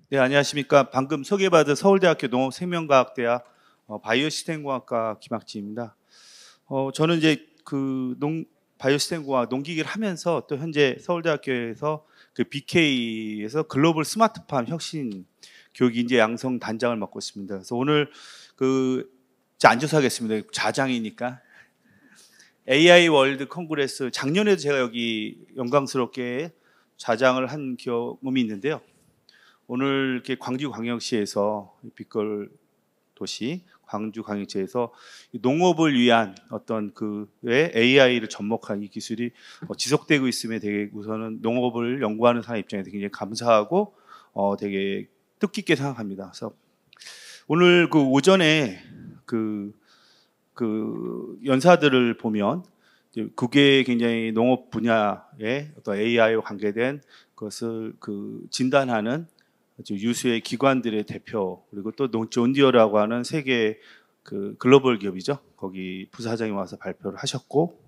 네, 안녕하십니까. 방금 소개받은 서울대학교 농업생명과학대학 바이오시스템공학과 김학지입니다. 저는 이제 바이오시스템공학 농기계를 하면서 또 현재 서울대학교에서 그 BK에서 글로벌 스마트팜 혁신 교육 인재 양성 단장을 맡고 있습니다. 그래서 오늘 이제 앉아서 하겠습니다. 좌장이니까. AI 월드 컨그레스 작년에도 제가 여기 영광스럽게 좌장을 한 경험이 있는데요. 오늘 이렇게 광주광역시에서 빛걸 도시 광주광역시에서 농업을 위한 어떤 왜 AI를 접목한 이 기술이 지속되고 있음에 되게 우선은 농업을 연구하는 사람 입장에서 굉장히 감사하고 되게 뜻깊게 생각합니다. 그래서 오늘 오전에 연사들을 보면 그게 굉장히 농업 분야의 어떤 AI와 관계된 것을 진단하는 유수의 기관들의 대표, 그리고 또 존디어라고 하는 세계 글로벌 기업이죠. 거기 부사장이 와서 발표를 하셨고,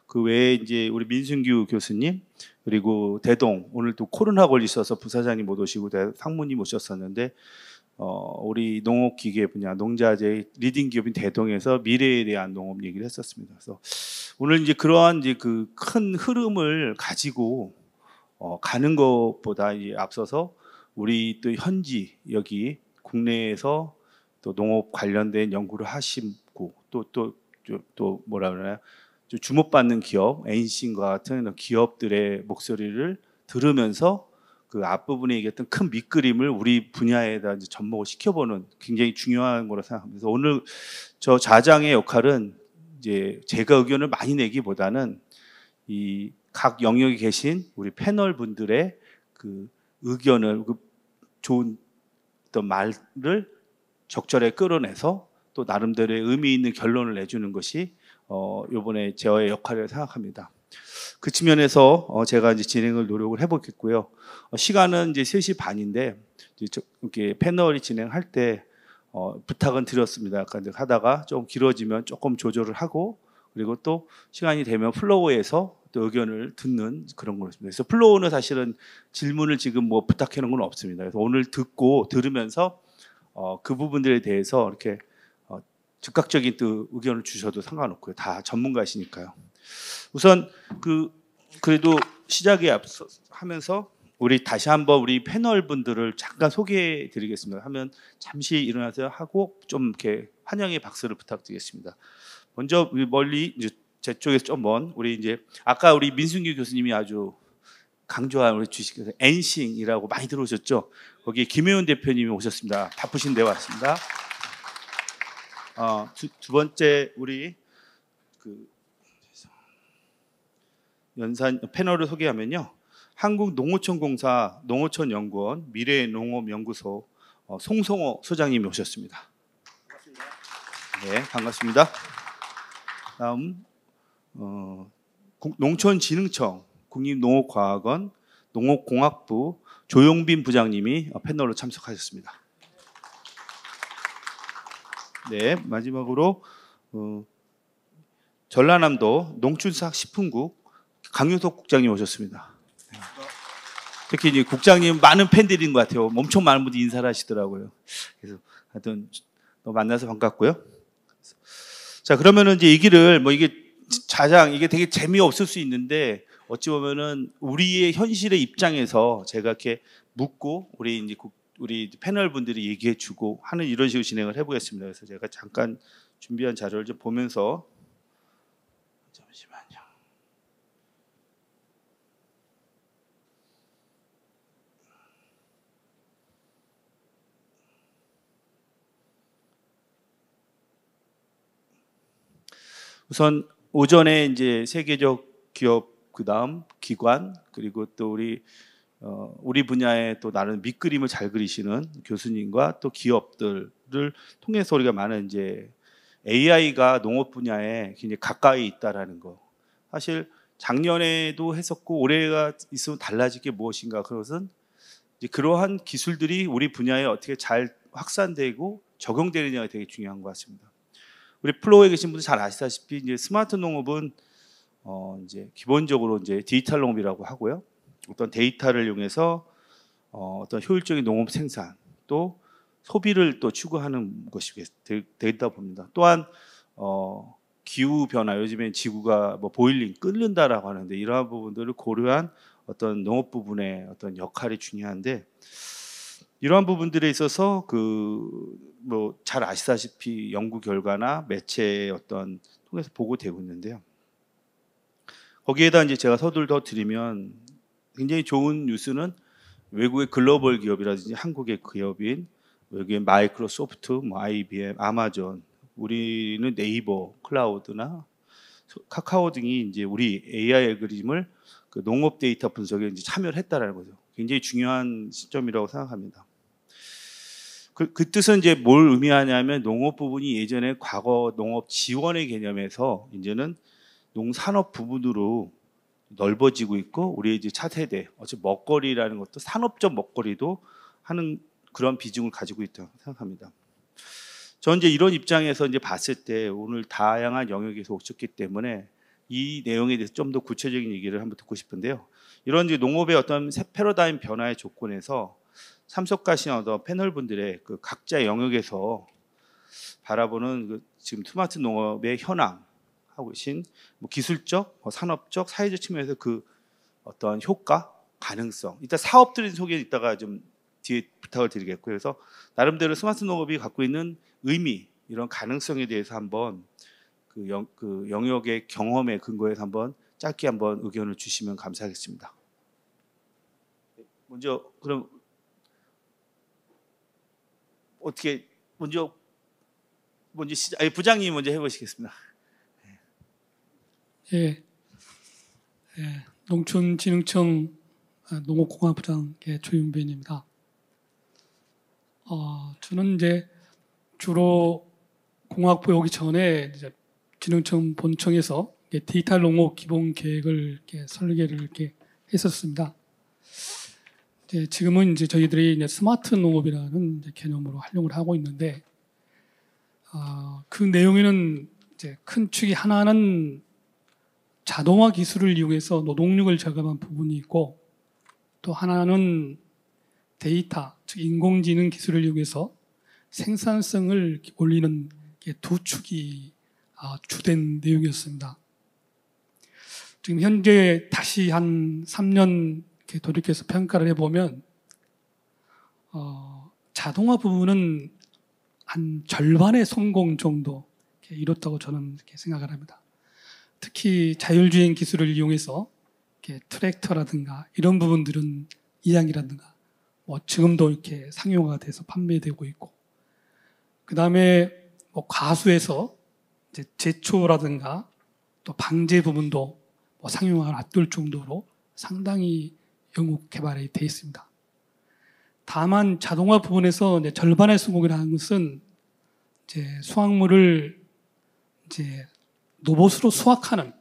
그 외에 이제 우리 민순규 교수님, 그리고 대동, 오늘 또 코로나 걸리셔서 부사장님 못 오시고 상무님 오셨었는데, 우리 농업기계 분야 농자재 리딩 기업인 대동에서 미래에 대한 농업 얘기를 했었습니다. 그래서 오늘 이제 그러한 이제 큰 흐름을 가지고 가는 것보다 앞서서 우리 또 현지 여기 국내에서 또 농업 관련된 연구를 하시고 또 뭐라 그러나요? 주목받는 기업, 엔신과 같은 기업들의 목소리를 들으면서 그 앞부분에 얘기했던 큰 밑그림을 우리 분야에다 이제 접목을 시켜보는 굉장히 중요한 거라 생각합니다. 그래서 오늘 저 좌장의 역할은 이제 제가 의견을 많이 내기보다는 이 각 영역에 계신 우리 패널 분들의 의견을 좋은 어떤 말을 적절하게 끌어내서 또 나름대로의 의미 있는 결론을 내주는 것이 이번에 저의 역할이라고 생각합니다. 그 측면에서 제가 이제 진행을 노력을 해보겠고요. 시간은 이제 3시 반인데 이렇게 패널이 진행할 때 부탁은 드렸습니다. 약간 하다가 좀 길어지면 조금 조절을 하고, 그리고 또 시간이 되면 플로우에서 또 의견을 듣는 그런 거였습니다. 그래서 플로우는 사실은 질문을 지금 뭐 부탁해 놓은 건 없습니다. 그래서 오늘 들으면서 그 부분들에 대해서 이렇게 즉각적인 또 의견을 주셔도 상관없고요. 다 전문가시니까요. 우선 그래도 시작에 앞서 하면서 우리 다시 한번 우리 패널 분들을 잠깐 소개해 드리겠습니다. 하면 잠시 일어나서 하고 좀 이렇게 환영의 박수를 부탁드리겠습니다. 먼저 멀리 이제 제 쪽에서 좀 먼 우리 이제 아까 우리 민순규 교수님이 아주 강조한 우리 주식회사 엔싱이라고 많이 들어오셨죠? 거기에 김혜훈 대표님이 오셨습니다. 바쁘신데 왔습니다. 두 번째 우리 연산 패널을 소개하면요. 한국농어촌공사 농어촌연구원 미래농업연구소 송성호 소장님이 오셨습니다. 반갑습니다. 네, 반갑습니다. 다음 농촌진흥청 국립농업과학원 농업공학부 조용빈 부장님이 패널로 참석하셨습니다. 네, 마지막으로 전라남도 농축산식품국 강윤석 국장님 오셨습니다. 특히 이제 국장님 많은 팬들인 것 같아요. 엄청 많은 분들이 인사를 하시더라고요. 그래서 하여튼 만나서 반갑고요. 자, 그러면은 이제 얘기를 이게 이게 되게 재미없을 수 있는데 어찌 보면은 우리의 현실의 입장에서 제가 이렇게 묻고 우리 패널 분들이 얘기해주고 하는 이런 식으로 진행을 해보겠습니다. 그래서 제가 잠깐 준비한 자료를 좀 보면서 잠시만요. 우선 오전에 이제 세계적 기업, 그다음 기관, 그리고 또 우리 분야에 또 나름 밑그림을 잘 그리시는 교수님과 또 기업들을 통해서 우리가 많은 이제 AI가 농업 분야에 굉장히 가까이 있다라는 거. 사실 작년에도 했었고 올해가 있으면 달라질 게 무엇인가. 그것은 이제 그러한 기술들이 우리 분야에 어떻게 잘 확산되고 적용되느냐가 되게 중요한 것 같습니다. 우리 플로우에 계신 분들 잘 아시다시피 이제 스마트 농업은 이제 기본적으로 이제 디지털 농업이라고 하고요. 어떤 데이터를 이용해서 어떤 효율적인 농업 생산 또 소비를 또 추구하는 것이 되다 봅니다. 또한 기후 변화, 요즘엔 지구가 뭐 보일링 끓는다라고 하는데 이러한 부분들을 고려한 어떤 농업 부분의 어떤 역할이 중요한데, 이러한 부분들에 있어서 뭐 잘 아시다시피 연구 결과나 매체의 어떤 통해서 보고되고 있는데요. 거기에다 이제 제가 서두를 더 드리면 굉장히 좋은 뉴스는 외국의 글로벌 기업이라든지 한국의 기업인 여기에 마이크로소프트, 뭐 IBM, 아마존, 우리는 네이버 클라우드나 카카오 등이 이제 우리 AI 알고리즘을 그 농업 데이터 분석에 이제 참여를 했다라는 거죠. 굉장히 중요한 시점이라고 생각합니다. 그 뜻은 이제 뭘 의미하냐면 농업 부분이 예전에 과거 농업 지원의 개념에서 이제는 농산업 부분으로 넓어지고 있고, 우리 이제 차세대 어차피 먹거리라는 것도 산업적 먹거리도 하는 그런 비중을 가지고 있다고 생각합니다. 저는 이제 이런 입장에서 이제 봤을 때 오늘 다양한 영역에서 오셨기 때문에 이 내용에 대해서 좀 더 구체적인 얘기를 한번 듣고 싶은데요. 이런 이제 농업의 어떤 새 패러다임 변화의 조건에서 참석하신 어떤 패널 분들의 그 각자 영역에서 바라보는 그 지금 스마트 농업의 현황 하고 계신 뭐 기술적, 뭐 산업적, 사회적 측면에서 그 어떤 효과, 가능성, 일단 사업들의 소개 이따가 좀 뒤에 부탁을 드리겠고요. 그래서 나름대로 스마트 농업이 갖고 있는 의미, 이런 가능성에 대해서 한번 그 영역의 경험에 근거해서 한번 짧게 한번 의견을 주시면 감사하겠습니다. 먼저 그럼 어떻게 먼저 부장님 먼저 해보시겠습니다. 예, 예, 농촌진흥청 농업공학부장 조윤변입니다. 저는 이제 주로 공학부 오기 전에 이제 진흥청 본청에서 디지털 농업 기본 계획을 설계를 했었습니다. 지금은 이제 저희들이 이제 스마트 농업이라는 이제 개념으로 활용을 하고 있는데, 그 내용에는 이제 큰 축이 하나는 자동화 기술을 이용해서 노동력을 절감한 부분이 있고, 또 하나는 데이터, 즉 인공지능 기술을 이용해서 생산성을 올리는 두 축이 주된 내용이었습니다. 지금 현재 다시 한 3년 돌이켜서 평가를 해보면 자동화 부분은 한 절반의 성공 정도 이렇다고 저는 생각을 합니다. 특히 자율주행 기술을 이용해서 트랙터라든가 이런 부분들은 이양이라든가 뭐 지금도 이렇게 상용화가 돼서 판매되고 있고, 그 다음에 뭐 가수에서 이제 제초라든가 또 방제 부분도 뭐 상용화를 앞둘 정도로 상당히 영국 개발이 되어 있습니다. 다만 자동화 부분에서 이제 절반의 성공이라는 것은 이제 수확물을 이제 로봇으로 수확하는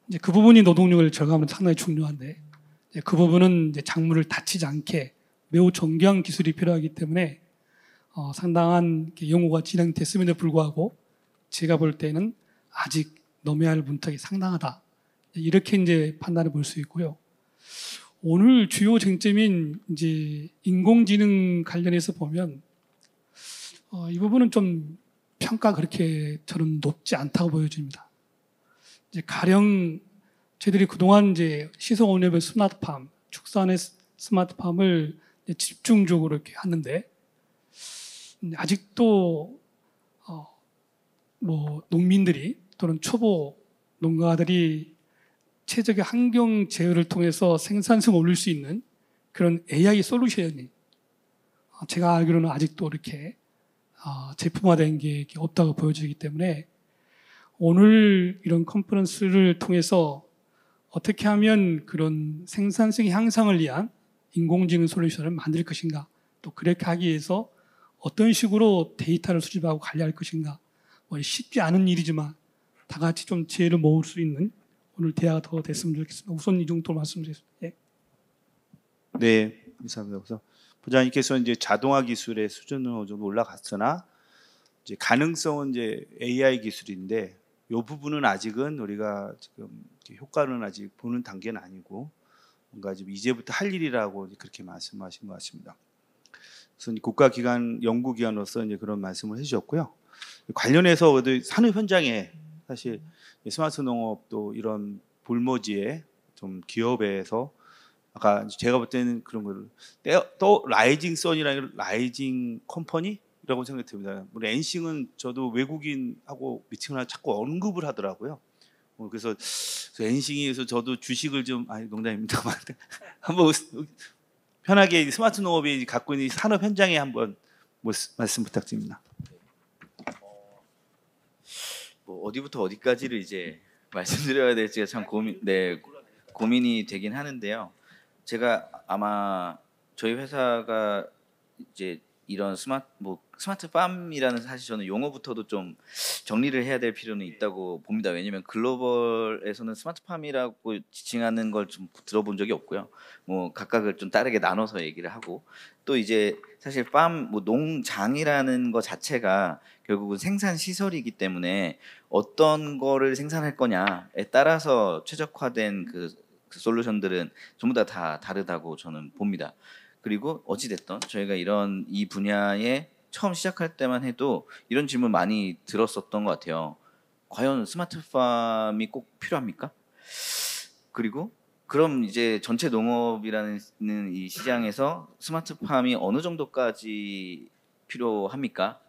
이제 그 부분이 노동력을 절감하는 상당히 중요한데, 그 부분은 이제 작물을 다치지 않게 매우 정교한 기술이 필요하기 때문에 상당한 연구가 진행됐음에도 불구하고 제가 볼 때는 아직 넘어야 할 문턱이 상당하다, 이렇게 이제 판단해 볼 수 있고요. 오늘 주요 쟁점인 이제 인공지능 관련해서 보면 이 부분은 좀 평가 그렇게 저는 높지 않다고 보여집니다. 이제 가령 저희들이 그동안 이제 시소온랩의 스마트팜, 축산의 스마트팜을 집중적으로 이렇게 하는데, 아직도 뭐 농민들이 또는 초보 농가들이 최적의 환경 제어를 통해서 생산성을 올릴 수 있는 그런 AI 솔루션이 제가 알기로는 아직도 이렇게 제품화된 게 없다고 보여지기 때문에, 오늘 이런 컨퍼런스를 통해서 어떻게 하면 그런 생산성 향상을 위한 인공지능 솔루션을 만들 것인가, 또 그렇게 하기 위해서 어떤 식으로 데이터를 수집하고 관리할 것인가, 뭐 쉽지 않은 일이지만 다 같이 좀 지혜를 모을 수 있는 오늘 대화가 더 됐으면 좋겠습니다. 우선 이 정도로 말씀드리겠습니다. 예. 네, 감사합니다. 그래서 부장님께서 이제 자동화 기술의 수준은 좀 올라갔으나 이제 가능성은 이제 AI 기술인데, 이 부분은 아직은 우리가 지금 효과는 아직 보는 단계는 아니고 뭔가 좀 이제부터 할 일이라고 그렇게 말씀하신 것 같습니다. 그래서 국가기관 연구기관으로서 이제 그런 말씀을 해주셨고요. 관련해서 산업 현장에 사실 스마트 농업도 이런 볼모지에 좀 기업에서 아까 제가 볼 때는 그런 걸 또 라이징 선이라는 라이징 컴퍼니라고 생각이 듭니다. 우리 엔싱은 저도 외국인하고 미팅을 하면 자꾸 언급을 하더라고요. 그래서 엔싱에서 저도 주식을 좀 아니 농담입니다만 한번 편하게 스마트 농업이 갖고 있는 산업 현장에 한번 말씀 부탁드립니다. 뭐 어디부터 어디까지를 이제 말씀드려야 될지가 참 고민이 되긴 하는데요. 제가 아마 저희 회사가 이제 이런 스마트팜이라는 사실 저는 용어부터도 좀 정리를 해야 될 필요는 있다고 봅니다. 왜냐하면 글로벌에서는 스마트팜이라고 지칭하는 걸 좀 들어본 적이 없고요. 뭐 각각을 좀 다르게 나눠서 얘기를 하고 또 이제 사실 농장이라는 것 자체가 결국은 생산 시설이기 때문에 어떤 거를 생산할 거냐에 따라서 최적화된 그 솔루션들은 전부 다 다르다고 저는 봅니다. 그리고 어찌됐든 저희가 이 분야에 처음 시작할 때만 해도 이런 질문 많이 들었었던 것 같아요. 과연 스마트팜이 꼭 필요합니까? 그리고 그럼 이제 전체 농업이라는 이 시장에서 스마트팜이 어느 정도까지 필요합니까?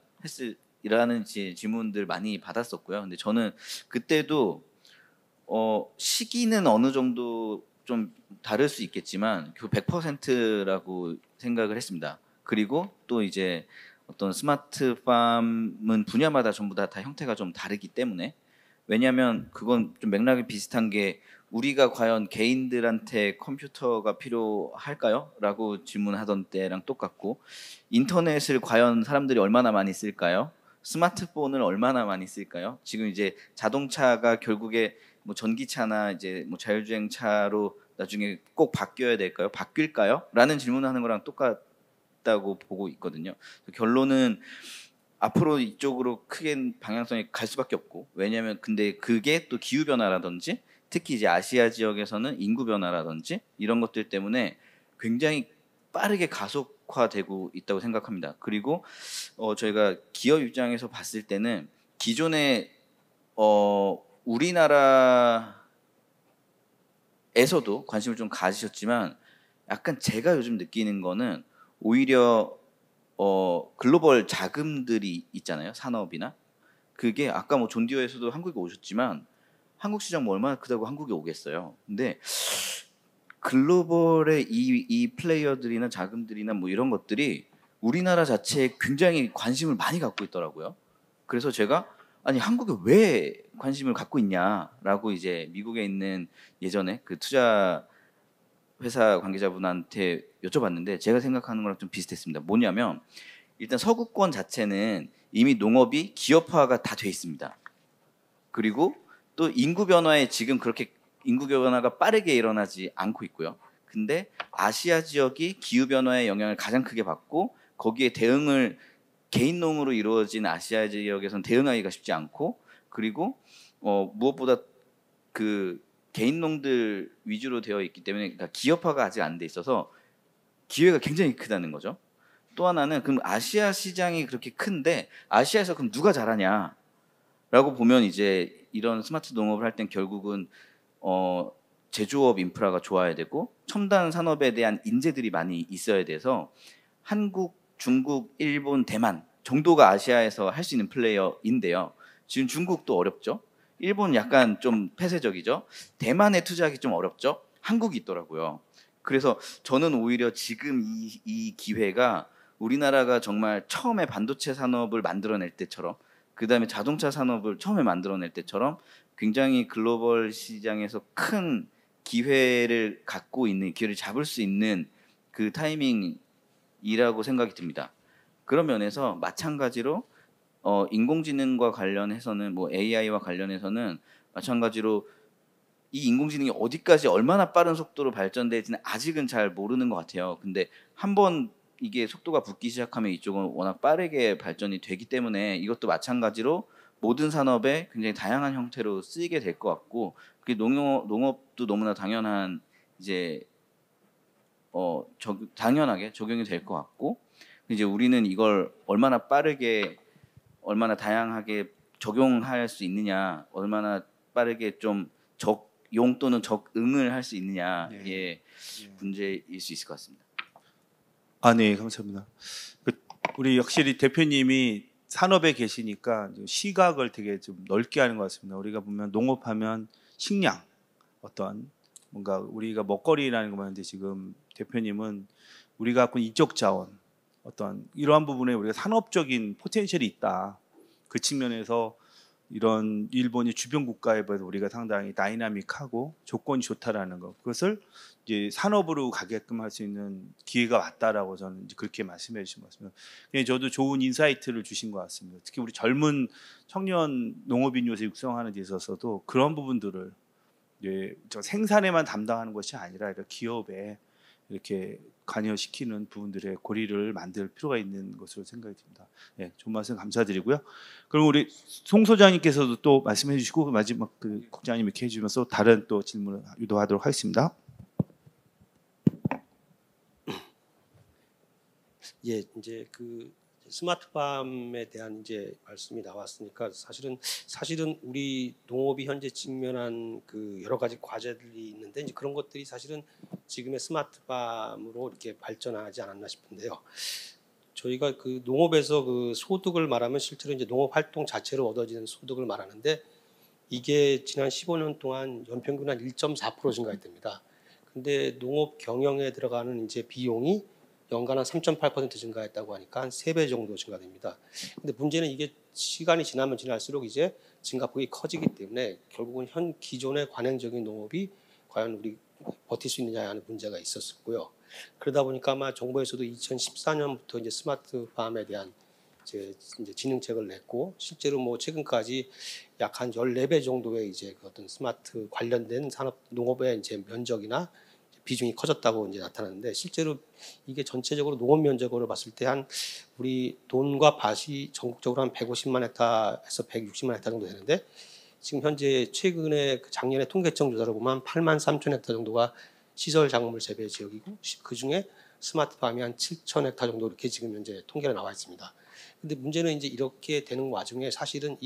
라는 질문들 많이 받았었고요. 근데 저는 그때도 시기는 어느 정도 좀 다를 수 있겠지만 그 100%라고 생각을 했습니다. 그리고 또 이제 어떤 스마트팜은 분야마다 전부 다 형태가 좀 다르기 때문에 왜냐하면 그건 좀 맥락이 비슷한 게 우리가 과연 개인들한테 컴퓨터가 필요할까요? 라고 질문하던 때랑 똑같고 인터넷을 과연 사람들이 얼마나 많이 쓸까요? 스마트폰을 얼마나 많이 쓸까요? 지금 이제 자동차가 결국에 뭐 전기차나 이제 뭐 자율주행차로 나중에 꼭 바뀌어야 될까요? 바뀔까요? 라는 질문하는 거랑 똑같다고 보고 있거든요. 결론은 앞으로 이쪽으로 크게 방향성이 갈 수밖에 없고 왜냐하면 근데 그게 또 기후 변화라든지 특히 이제 아시아 지역에서는 인구 변화라든지 이런 것들 때문에 굉장히 빠르게 가속화되고 있다고 생각합니다. 그리고 저희가 기업 입장에서 봤을 때는 기존에 우리나라에서도 관심을 좀 가지셨지만 약간 제가 요즘 느끼는 거는 오히려 글로벌 자금들이 있잖아요. 산업이나 그게 아까 뭐 존디어에서도 한국에 오셨지만 한국 시장 뭐 얼마나 크다고 한국에 오겠어요. 근데 글로벌의 이 플레이어들이나 자금들이나 뭐 이런 것들이 우리나라 자체에 굉장히 관심을 많이 갖고 있더라고요. 그래서 제가 아니 한국에 왜 관심을 갖고 있냐라고 이제 미국에 있는 예전에 그 투자 회사 관계자분한테 여쭤봤는데 제가 생각하는 거랑 좀 비슷했습니다. 뭐냐면 일단 서구권 자체는 이미 농업이 기업화가 다 돼 있습니다. 그리고 또 인구 변화에 지금 그렇게 인구 변화가 빠르게 일어나지 않고 있고요. 근데 아시아 지역이 기후 변화의 영향을 가장 크게 받고 거기에 대응을 개인농으로 이루어진 아시아 지역에서는 대응하기가 쉽지 않고 그리고 무엇보다 그 개인농들 위주로 되어 있기 때문에 그러니까 기업화가 아직 안 돼 있어서 기회가 굉장히 크다는 거죠. 또 하나는 그럼 아시아 시장이 그렇게 큰데 아시아에서 그럼 누가 잘하냐라고 보면 이제 이런 스마트 농업을 할 땐 결국은 제조업 인프라가 좋아야 되고 첨단 산업에 대한 인재들이 많이 있어야 돼서 한국, 중국, 일본, 대만 정도가 아시아에서 할 수 있는 플레이어인데요. 지금 중국도 어렵죠. 일본 약간 좀 폐쇄적이죠. 대만에 투자하기 좀 어렵죠. 한국이 있더라고요. 그래서 저는 오히려 지금 이 기회가 우리나라가 정말 처음에 반도체 산업을 만들어낼 때처럼 그다음에 자동차 산업을 처음에 만들어낼 때처럼 굉장히 글로벌 시장에서 큰 기회를 잡을 수 있는 그 타이밍이라고 생각이 듭니다. 그런 면에서 마찬가지로 인공지능과 관련해서는 뭐 AI와 관련해서는 마찬가지로 이 인공지능이 어디까지 얼마나 빠른 속도로 발전될지는 아직은 잘 모르는 것 같아요. 근데 한번 이게 속도가 붙기 시작하면 이쪽은 워낙 빠르게 발전이 되기 때문에 이것도 마찬가지로 모든 산업에 굉장히 다양한 형태로 쓰이게 될 것 같고 그게 농업도 너무나 당연한 이제 당연하게 적용이 될 것 같고 이제 우리는 이걸 얼마나 빠르게 얼마나 다양하게 적용할 수 있느냐, 얼마나 빠르게 좀 적용 또는 적응을 할 수 있느냐의 네. 문제일 수 있을 것 같습니다. 네, 감사합니다. 우리 확실히 대표님이 산업에 계시니까 시각을 되게 좀 넓게 하는 것 같습니다. 우리가 보면 농업하면 식량, 어떤 뭔가 우리가 먹거리라는 것만 하는데 지금 대표님은 우리가 갖고 있는 인적 자원, 어떤 이러한 부분에 우리가 산업적인 포텐셜이 있다. 그 측면에서 이런 일본이 주변 국가에 비해서 우리가 상당히 다이나믹하고 조건이 좋다라는 것, 그것을 이제 산업으로 가게끔 할 수 있는 기회가 왔다라고 저는 이제 그렇게 말씀해 주신 것 같습니다. 그냥 저도 좋은 인사이트를 주신 것 같습니다. 특히 우리 젊은 청년 농업인 요새 육성하는 데 있어서도 그런 부분들을 저 생산에만 담당하는 것이 아니라 기업에 이렇게 관여시키는 부분들의 고리를 만들 필요가 있는 것으로 생각이 듭니다. 네, 좋은 말씀 감사드리고요. 그럼 우리 송 소장님께서도 또 말씀해 주시고 마지막 국장님 이렇게 해주면서 다른 또 질문을 유도하도록 하겠습니다. 예, 이제 그 스마트팜에 대한 이제 말씀이 나왔으니까 사실은 우리 농업이 현재 직면한 그 여러 가지 과제들이 있는데 이제 그런 것들이 사실은 지금의 스마트팜으로 이렇게 발전하지 않았나 싶은데요. 저희가 그 농업에서 그 소득을 말하면 실제로 이제 농업 활동 자체로 얻어지는 소득을 말하는데 이게 지난 15년 동안 연평균 한 1.4% 증가했답니다. 근데 농업 경영에 들어가는 이제 비용이 연간 한 3.8% 증가했다고 하니까 한 3배 정도 증가됩니다. 근데 문제는 이게 시간이 지나면 지날수록 이제 증가폭이 커지기 때문에 결국은 기존의 관행적인 농업이 과연 우리 버틸 수 있느냐 하는 문제가 있었고요. 그러다 보니까 아마 정부에서도 2014년부터 이제 스마트팜에 대한 이제 진흥책을 냈고 실제로 뭐 최근까지 약 한 14배 정도의 이제 그 어떤 스마트 관련된 산업 농업의 이제 면적이나 비중이 커졌다고 이제 나타났는데 실제로 이게 전체적으로 농업 면적으로 봤을 때 한 우리 돈과 밭이 전국적으로 한 150만 헥타에서 160만 헥타 정도 되는데 지금 현재 최근에 작년에 통계청 조사를 보면 8만 3천 헥타 정도가 시설 작물 재배 지역이고 그 중에 스마트팜이 한 7천 헥타 정도 이렇게 지금 현재 통계가 나와 있습니다. 근데 문제는 이제 이렇게 되는 와중에 사실은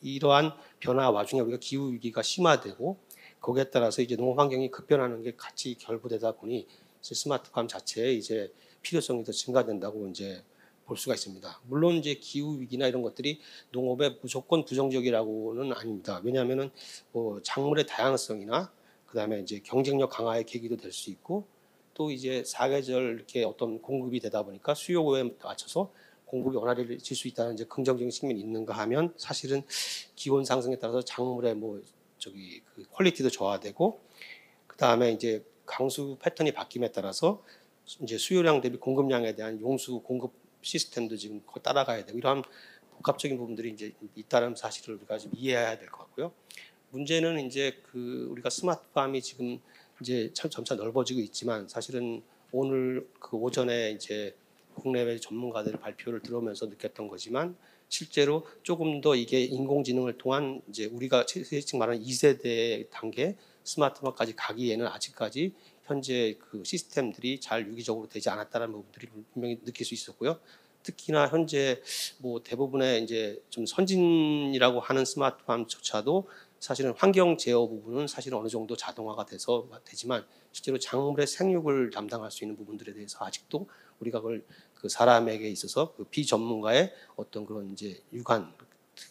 이러한 변화 와중에 우리가 기후 위기가 심화되고 거기에 따라서 이제 농업 환경이 급변하는 게 같이 결부되다 보니 이제 스마트팜 자체의 이제 필요성이 더 증가된다고 이제 볼 수가 있습니다. 물론 이제 기후 위기나 이런 것들이 농업에 무조건 부정적이라고는 아닙니다. 왜냐하면은 뭐 작물의 다양성이나 그다음에 이제 경쟁력 강화의 계기도 될 수 있고 또 이제 사계절 이렇게 어떤 공급이 되다 보니까 수요에 맞춰서 공급이 원활해질 수 있다는 이제 긍정적인 측면이 있는가 하면 사실은 기온 상승에 따라서 작물의 그 퀄리티도 저하되고 그 다음에 이제 강수 패턴이 바뀜에 따라서 이제 수요량 대비 공급량에 대한 용수 공급 시스템도 지금 따라가야 되고 이러한 복합적인 부분들이 이제 있다는 사실을 우리가 좀 이해해야 될 것 같고요. 문제는 이제 그 우리가 스마트팜이 지금 이제 점차 넓어지고 있지만 사실은 오늘 그 오전에 이제 국내외 전문가들 발표를 들으면서 느꼈던 거지만 실제로 조금 더 이게 인공지능을 통한 이제 우리가 지금 말하는 2세대 단계 스마트팜까지 가기에는 아직까지 현재 그 시스템들이 잘 유기적으로 되지 않았다는 부분들이 분명히 느낄 수 있었고요. 특히나 현재 뭐 대부분의 이제 좀 선진이라고 하는 스마트팜조차도 사실은 환경 제어 부분은 사실은 어느 정도 자동화가 돼서 되지만 실제로 작물의 생육을 담당할 수 있는 부분들에 대해서 아직도 우리가 그걸 그 사람에게 있어서 그 비전문가의 어떤 그런 이제 유관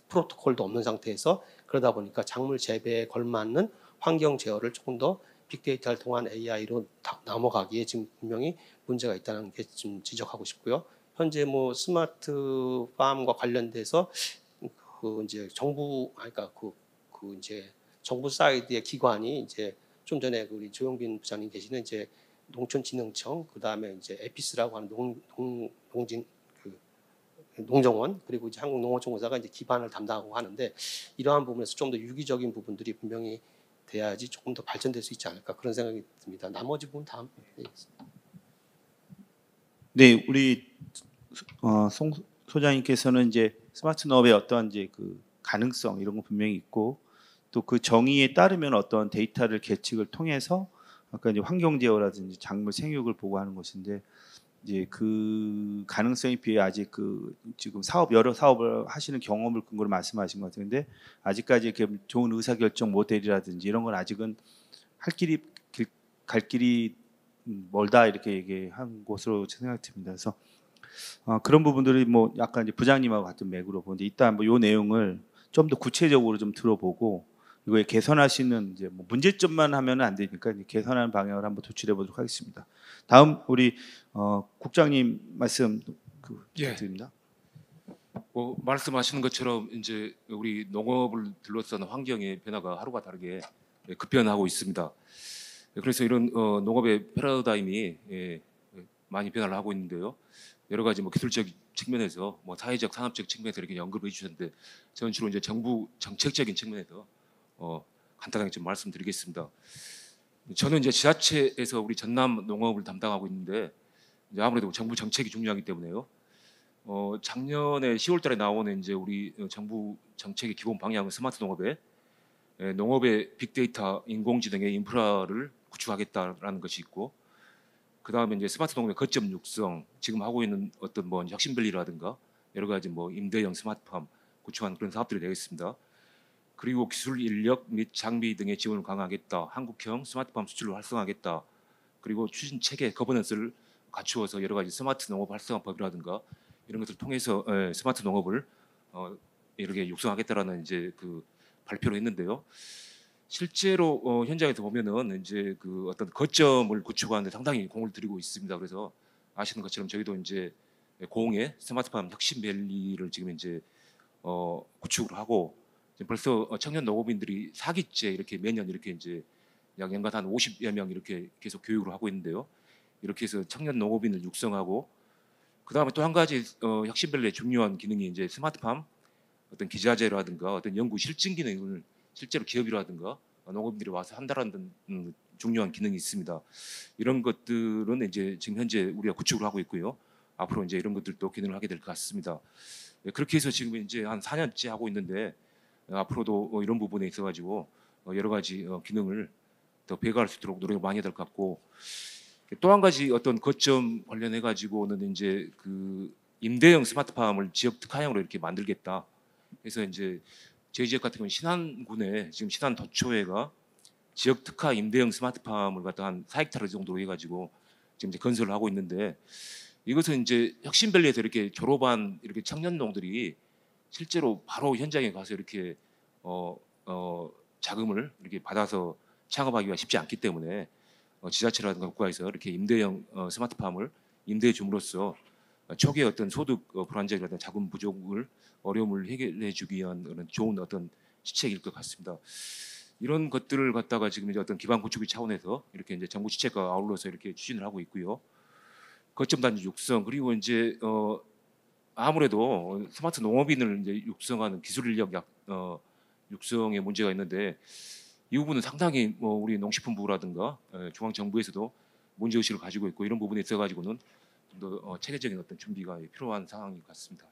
프로토콜도 없는 상태에서 그러다 보니까 작물 재배에 걸맞는 환경 제어를 조금 더 빅데이터를 통한 AI로 넘어가기에 지금 분명히 문제가 있다는 게 좀 지적하고 싶고요. 현재 뭐 스마트팜과 관련돼서 그 이제 그러니까 그 이제 정부 사이드의 기관이 이제 좀 전에 우리 조영빈 부장님 계시는 이제 농촌진흥청 그다음에 이제 에피스라고 하는 농정원 그리고 이제 한국농어촌공사가 이제 기반을 담당하고 하는데 이러한 부분에서 좀 더 유기적인 부분들이 분명히 돼야지 조금 더 발전될 수 있지 않을까 그런 생각이 듭니다. 나머지 부분 다음. 네, 우리 송 소장님께서는 이제 스마트 농업의 어떤 이제 그 가능성 이런 거 분명히 있고 또 그 정의에 따르면 어떤 데이터를 계측을 통해서 아까 이제 환경 제어라든지 작물 생육을 보고하는 것인데 이제 그 가능성에 비해 아직 그 지금 여러 사업을 하시는 경험을 근거로 말씀하신 것 같은데 아직까지 이렇게 좋은 의사결정 모델이라든지 이런 건 아직은 갈 길이 멀다 이렇게 얘기한 것으로 생각이 듭니다. 그래서 그런 부분들이 뭐 약간 이제 부장님하고 같은 맥으로 보는데 일단 뭐 요 내용을 좀 더 구체적으로 좀 들어보고 이거에 개선할 수 있는 이제 뭐 문제점만 하면은 안 되니까 이제 개선하는 방향을 한번 도출해 보도록 하겠습니다. 다음 우리 국장님 말씀 부탁드립니다. 뭐 말씀하시는 것처럼 이제 우리 농업을 둘러싼 환경의 변화가 하루가 다르게 급변하고 있습니다. 그래서 이런 농업의 패러다임이 많이 변화를 하고 있는데요. 여러 가지 뭐 기술적 측면에서 뭐 사회적 산업적 측면에서 이렇게 언급을 해주셨는데 저는 주로 이제 정부 정책적인 측면에서 간단하게 좀 말씀드리겠습니다. 저는 이제 지자체에서 우리 전남 농업을 담당하고 있는데 이제 아무래도 정부 정책이 중요하기 때문에요. 작년에 10월달에 나오는 이제 우리 정부 정책의 기본 방향은 스마트 농업의 빅데이터, 인공지능의 인프라를 구축하겠다라는 것이 있고, 그 다음에 이제 스마트 농업의 거점 육성, 지금 하고 있는 어떤 뭐 혁신밸리라든가 여러 가지 뭐 임대형 스마트팜 구축하는 그런 사업들이 되겠습니다. 그리고 기술 인력 및 장비 등의 지원을 강화하겠다. 한국형 스마트팜 수출을 활성화하겠다. 그리고 추진 체계 거버넌스를 갖추어서 여러 가지 스마트 농업 활성화법이라든가 이런 것을 통해서 스마트 농업을 이렇게 육성하겠다라는 이제 그 발표를 했는데요. 실제로 현장에서 보면은 이제 그 어떤 거점을 구축하는데 상당히 공을 들이고 있습니다. 그래서 아시는 것처럼 저희도 이제 고흥의 스마트팜 혁신밸리를 지금 이제 구축을 하고 지금 벌써 청년 농업인들이 4기째 이렇게 매년 이렇게 이제 약 연간 한 50여 명 이렇게 계속 교육을 하고 있는데요. 이렇게 해서 청년 농업인을 육성하고 그 다음에 또 한 가지 혁신밸리의 중요한 기능이 이제 스마트팜 어떤 기자재라든가 어떤 연구 실증 기능을 실제로 기업이라든가 농업인들이 와서 한다라는 중요한 기능이 있습니다. 이런 것들은 이제 지금 현재 우리가 구축을 하고 있고요. 앞으로 이제 이런 것들도 기능을 하게 될 것 같습니다. 그렇게 해서 지금 이제 한 4년째 하고 있는데 앞으로도 이런 부분에 있어가지고 여러 가지 기능을 더 배가할 수 있도록 노력을 많이 해야 될 것 같고 또 한 가지 어떤 거점 관련해 가지고는 이제 그 임대형 스마트팜을 지역 특화형으로 이렇게 만들겠다. 그래서 이제 저희 지역 같은 경우는 신안군에 지금 신안 도초회가 지역 특화 임대형 스마트팜을 갖다 한 4헥타르 정도로 해가지고 지금 이제 건설을 하고 있는데 이것은 이제 혁신밸리에서 이렇게 졸업한 이렇게 청년농들이 실제로 바로 현장에 가서 이렇게 자금을 이렇게 받아서 창업하기가 쉽지 않기 때문에 지자체라든가 국가에서 이렇게 임대형 스마트팜을 임대해 줌으로써 초기의 어떤 소득 불안정이라든가 자금 부족을 어려움을 해결해 주기 위한 그런 좋은 어떤 시책일 것 같습니다. 이런 것들을 갖다가 지금 이제 어떤 기반 구축의 차원에서 이렇게 이제 정부 시책과 아울러서 이렇게 추진을 하고 있고요. 거점 단지 육성 그리고 이제 아무래도 스마트 농업인을 이제 육성하는 기술 인력 육성에 문제가 있는데 이 부분은 상당히 뭐 우리 농식품부라든가 중앙 정부에서도 문제 의식을 가지고 있고 이런 부분에 있어 가지고는 좀 더 체계적인 어떤 준비가 필요한 상황인 것 같습니다.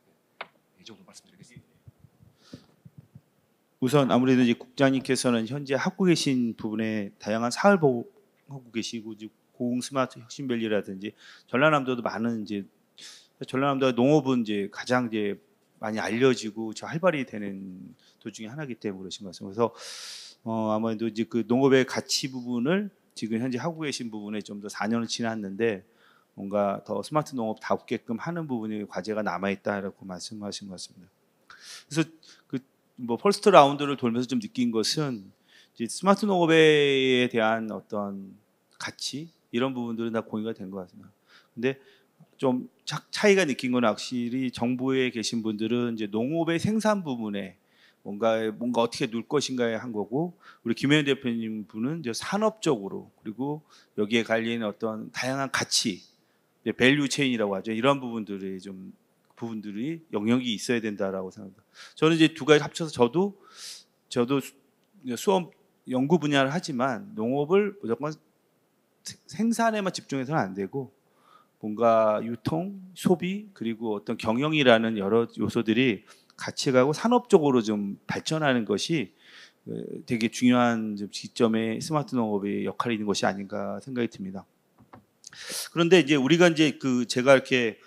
이 정도 말씀드리겠습니다. 우선 아무래도 이제 국장님께서는 현재 하고 계신 부분에 다양한 사업을 하고 계시고 고흥 스마트 혁신밸리라든지 전라남도도 많은 이제 전라남도 농업은 이제 가장 이제 많이 알려지고 활발히 되는 도중에 하나이기 때문에 그러신 것 같습니다. 그래서 아무래도 이제 그 농업의 가치 부분을 지금 현재 하고 계신 부분에 좀 더 4년을 지났는데 뭔가 더 스마트 농업답게끔 하는 부분이 과제가 남아 있다라고 말씀하신 것 같습니다. 그래서 그 뭐 퍼스트 라운드를 돌면서 좀 느낀 것은 이제 스마트 농업에 대한 어떤 가치 이런 부분들은 다 공유가 된 것 같습니다. 근데 좀 차이가 느낀 건 확실히 정부에 계신 분들은 이제 농업의 생산 부분에 뭔가 어떻게 누릴 것인가에 한 거고 우리 김혜연 대표님 분은 이제 산업적으로 그리고 여기에 관련된 어떤 다양한 가치, 밸류 체인이라고 하죠. 이런 부분들이 영역이 있어야 된다라고 생각합니다. 저는 이제 두 가지 합쳐서 저도 수업 연구 분야를 하지만 농업을 무조건 생산에만 집중해서는 안 되고 뭔가 유통, 소비 그리고 어떤 경영이라는 여러 요소들이 같이 가고 산업적으로 좀 발전하는 것이 되게 중요한 시점에 스마트 농업의 역할이 있는 것이 아닌가 생각이 듭니다. 그런데 이제 우리가 이제 제가 이렇게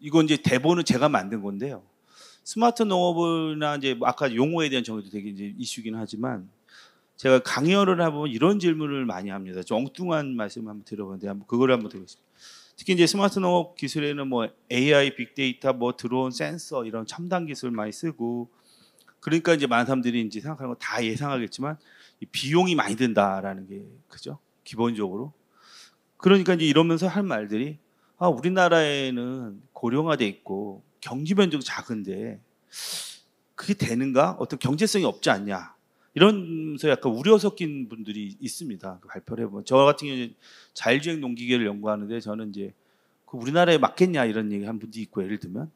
이건 이제 대본은 제가 만든 건데요. 스마트 농업이나 이제 아까 용어에 대한 정의도 되게 이제 이슈긴 하지만 제가 강연을 해보면 이런 질문을 많이 합니다. 좀 엉뚱한 말씀 한번 들어보는데 그걸 한번 드리겠습니다. 특히 이제 스마트 농업 기술에는 뭐 AI, 빅데이터, 뭐 드론, 센서 이런 첨단 기술 많이 쓰고 그러니까 이제 많은 사람들이 이제 생각하는 거 다 예상하겠지만 이 비용이 많이 든다라는 게 그죠? 기본적으로. 그러니까 이제 이러면서 할 말들이 우리나라에는 고령화돼 있고 경제 면적이 작은데 그게 되는가? 어떤 경제성이 없지 않냐? 이러면서 약간 우려 섞인 분들이 있습니다. 발표를 해보면 저 같은 경우는 자율주행 농기계를 연구하는데 저는 이제 우리나라에 맞겠냐 이런 얘기 한 분도 있고 예를 들면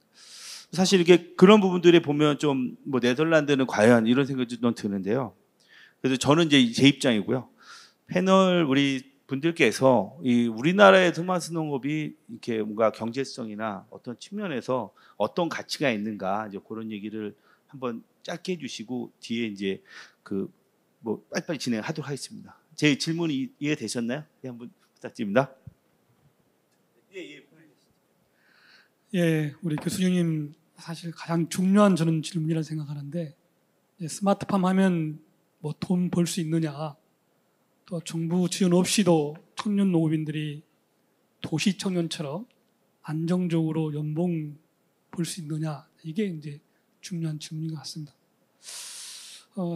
사실 이게 그런 부분들이 보면 좀 뭐 네덜란드는 과연 이런 생각이 좀 드는데요. 그래서 저는 이제 제 입장이고요. 패널 우리 분들께서 이 우리나라의 스마트 농업이 이렇게 뭔가 경제성이나 어떤 측면에서 어떤 가치가 있는가 이제 그런 얘기를 한번 짧게 해주시고 뒤에 이제 뭐 빨리빨리 진행하도록 하겠습니다. 제 질문이 이해되셨나요? 네, 한번 부탁드립니다. 예, 우리 교수님 사실 가장 중요한 저는 질문이라 생각하는데 스마트팜 하면 뭐 돈 벌 수 있느냐 또 정부 지원 없이도 청년 농업인들이 도시 청년처럼 안정적으로 연봉 벌 수 있느냐 이게 이제 중요한 질문인 것 같습니다.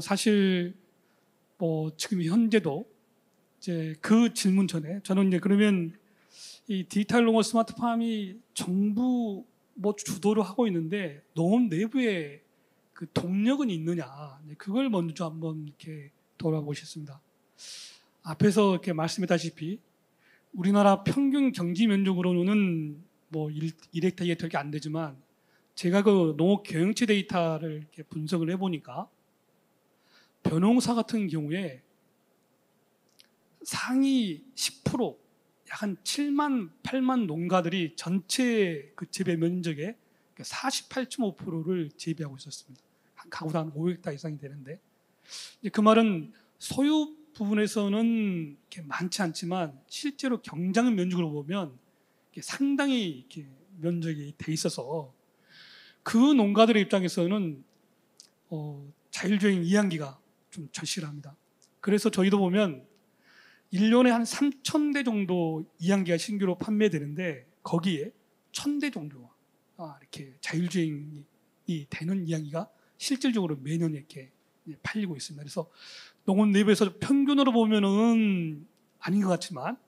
사실 뭐 지금 현재도 이제 그 질문 전에 저는 이제 그러면 이 디지털 농업 스마트팜이 정부 뭐 주도를 하고 있는데 농업 내부에 그 동력은 있느냐 그걸 먼저 한번 이렇게 돌아보셨습니다. 앞에서 이렇게 말씀했다시피 우리나라 평균 경지 면적으로는 뭐 1헥타르 2헥타르밖에 안 되지만 제가 그 농업 경영치 데이터를 이렇게 분석을 해보니까 벼농사 같은 경우에 상위 10% 약 한 7만 8만 농가들이 전체 그 재배 면적의 48.5%를 재배하고 있었습니다. 한 가구당 한 5헥타르 이상이 되는데 그 말은 소유 부분에서는 이렇게 많지 않지만 실제로 경장 면적으로 보면 상당히 이렇게 면적이 돼 있어서 그 농가들의 입장에서는 자율주행 이항기가 좀 절실합니다. 그래서 저희도 보면 1년에 한 3,000대 정도 이항기가 신규로 판매되는데 거기에 1,000대 정도 이렇게 자율주행이 되는 이항기가 실질적으로 매년 이렇게 팔리고 있습니다. 그래서 농업 내부에서 평균으로 보면은 아닌 것 같지만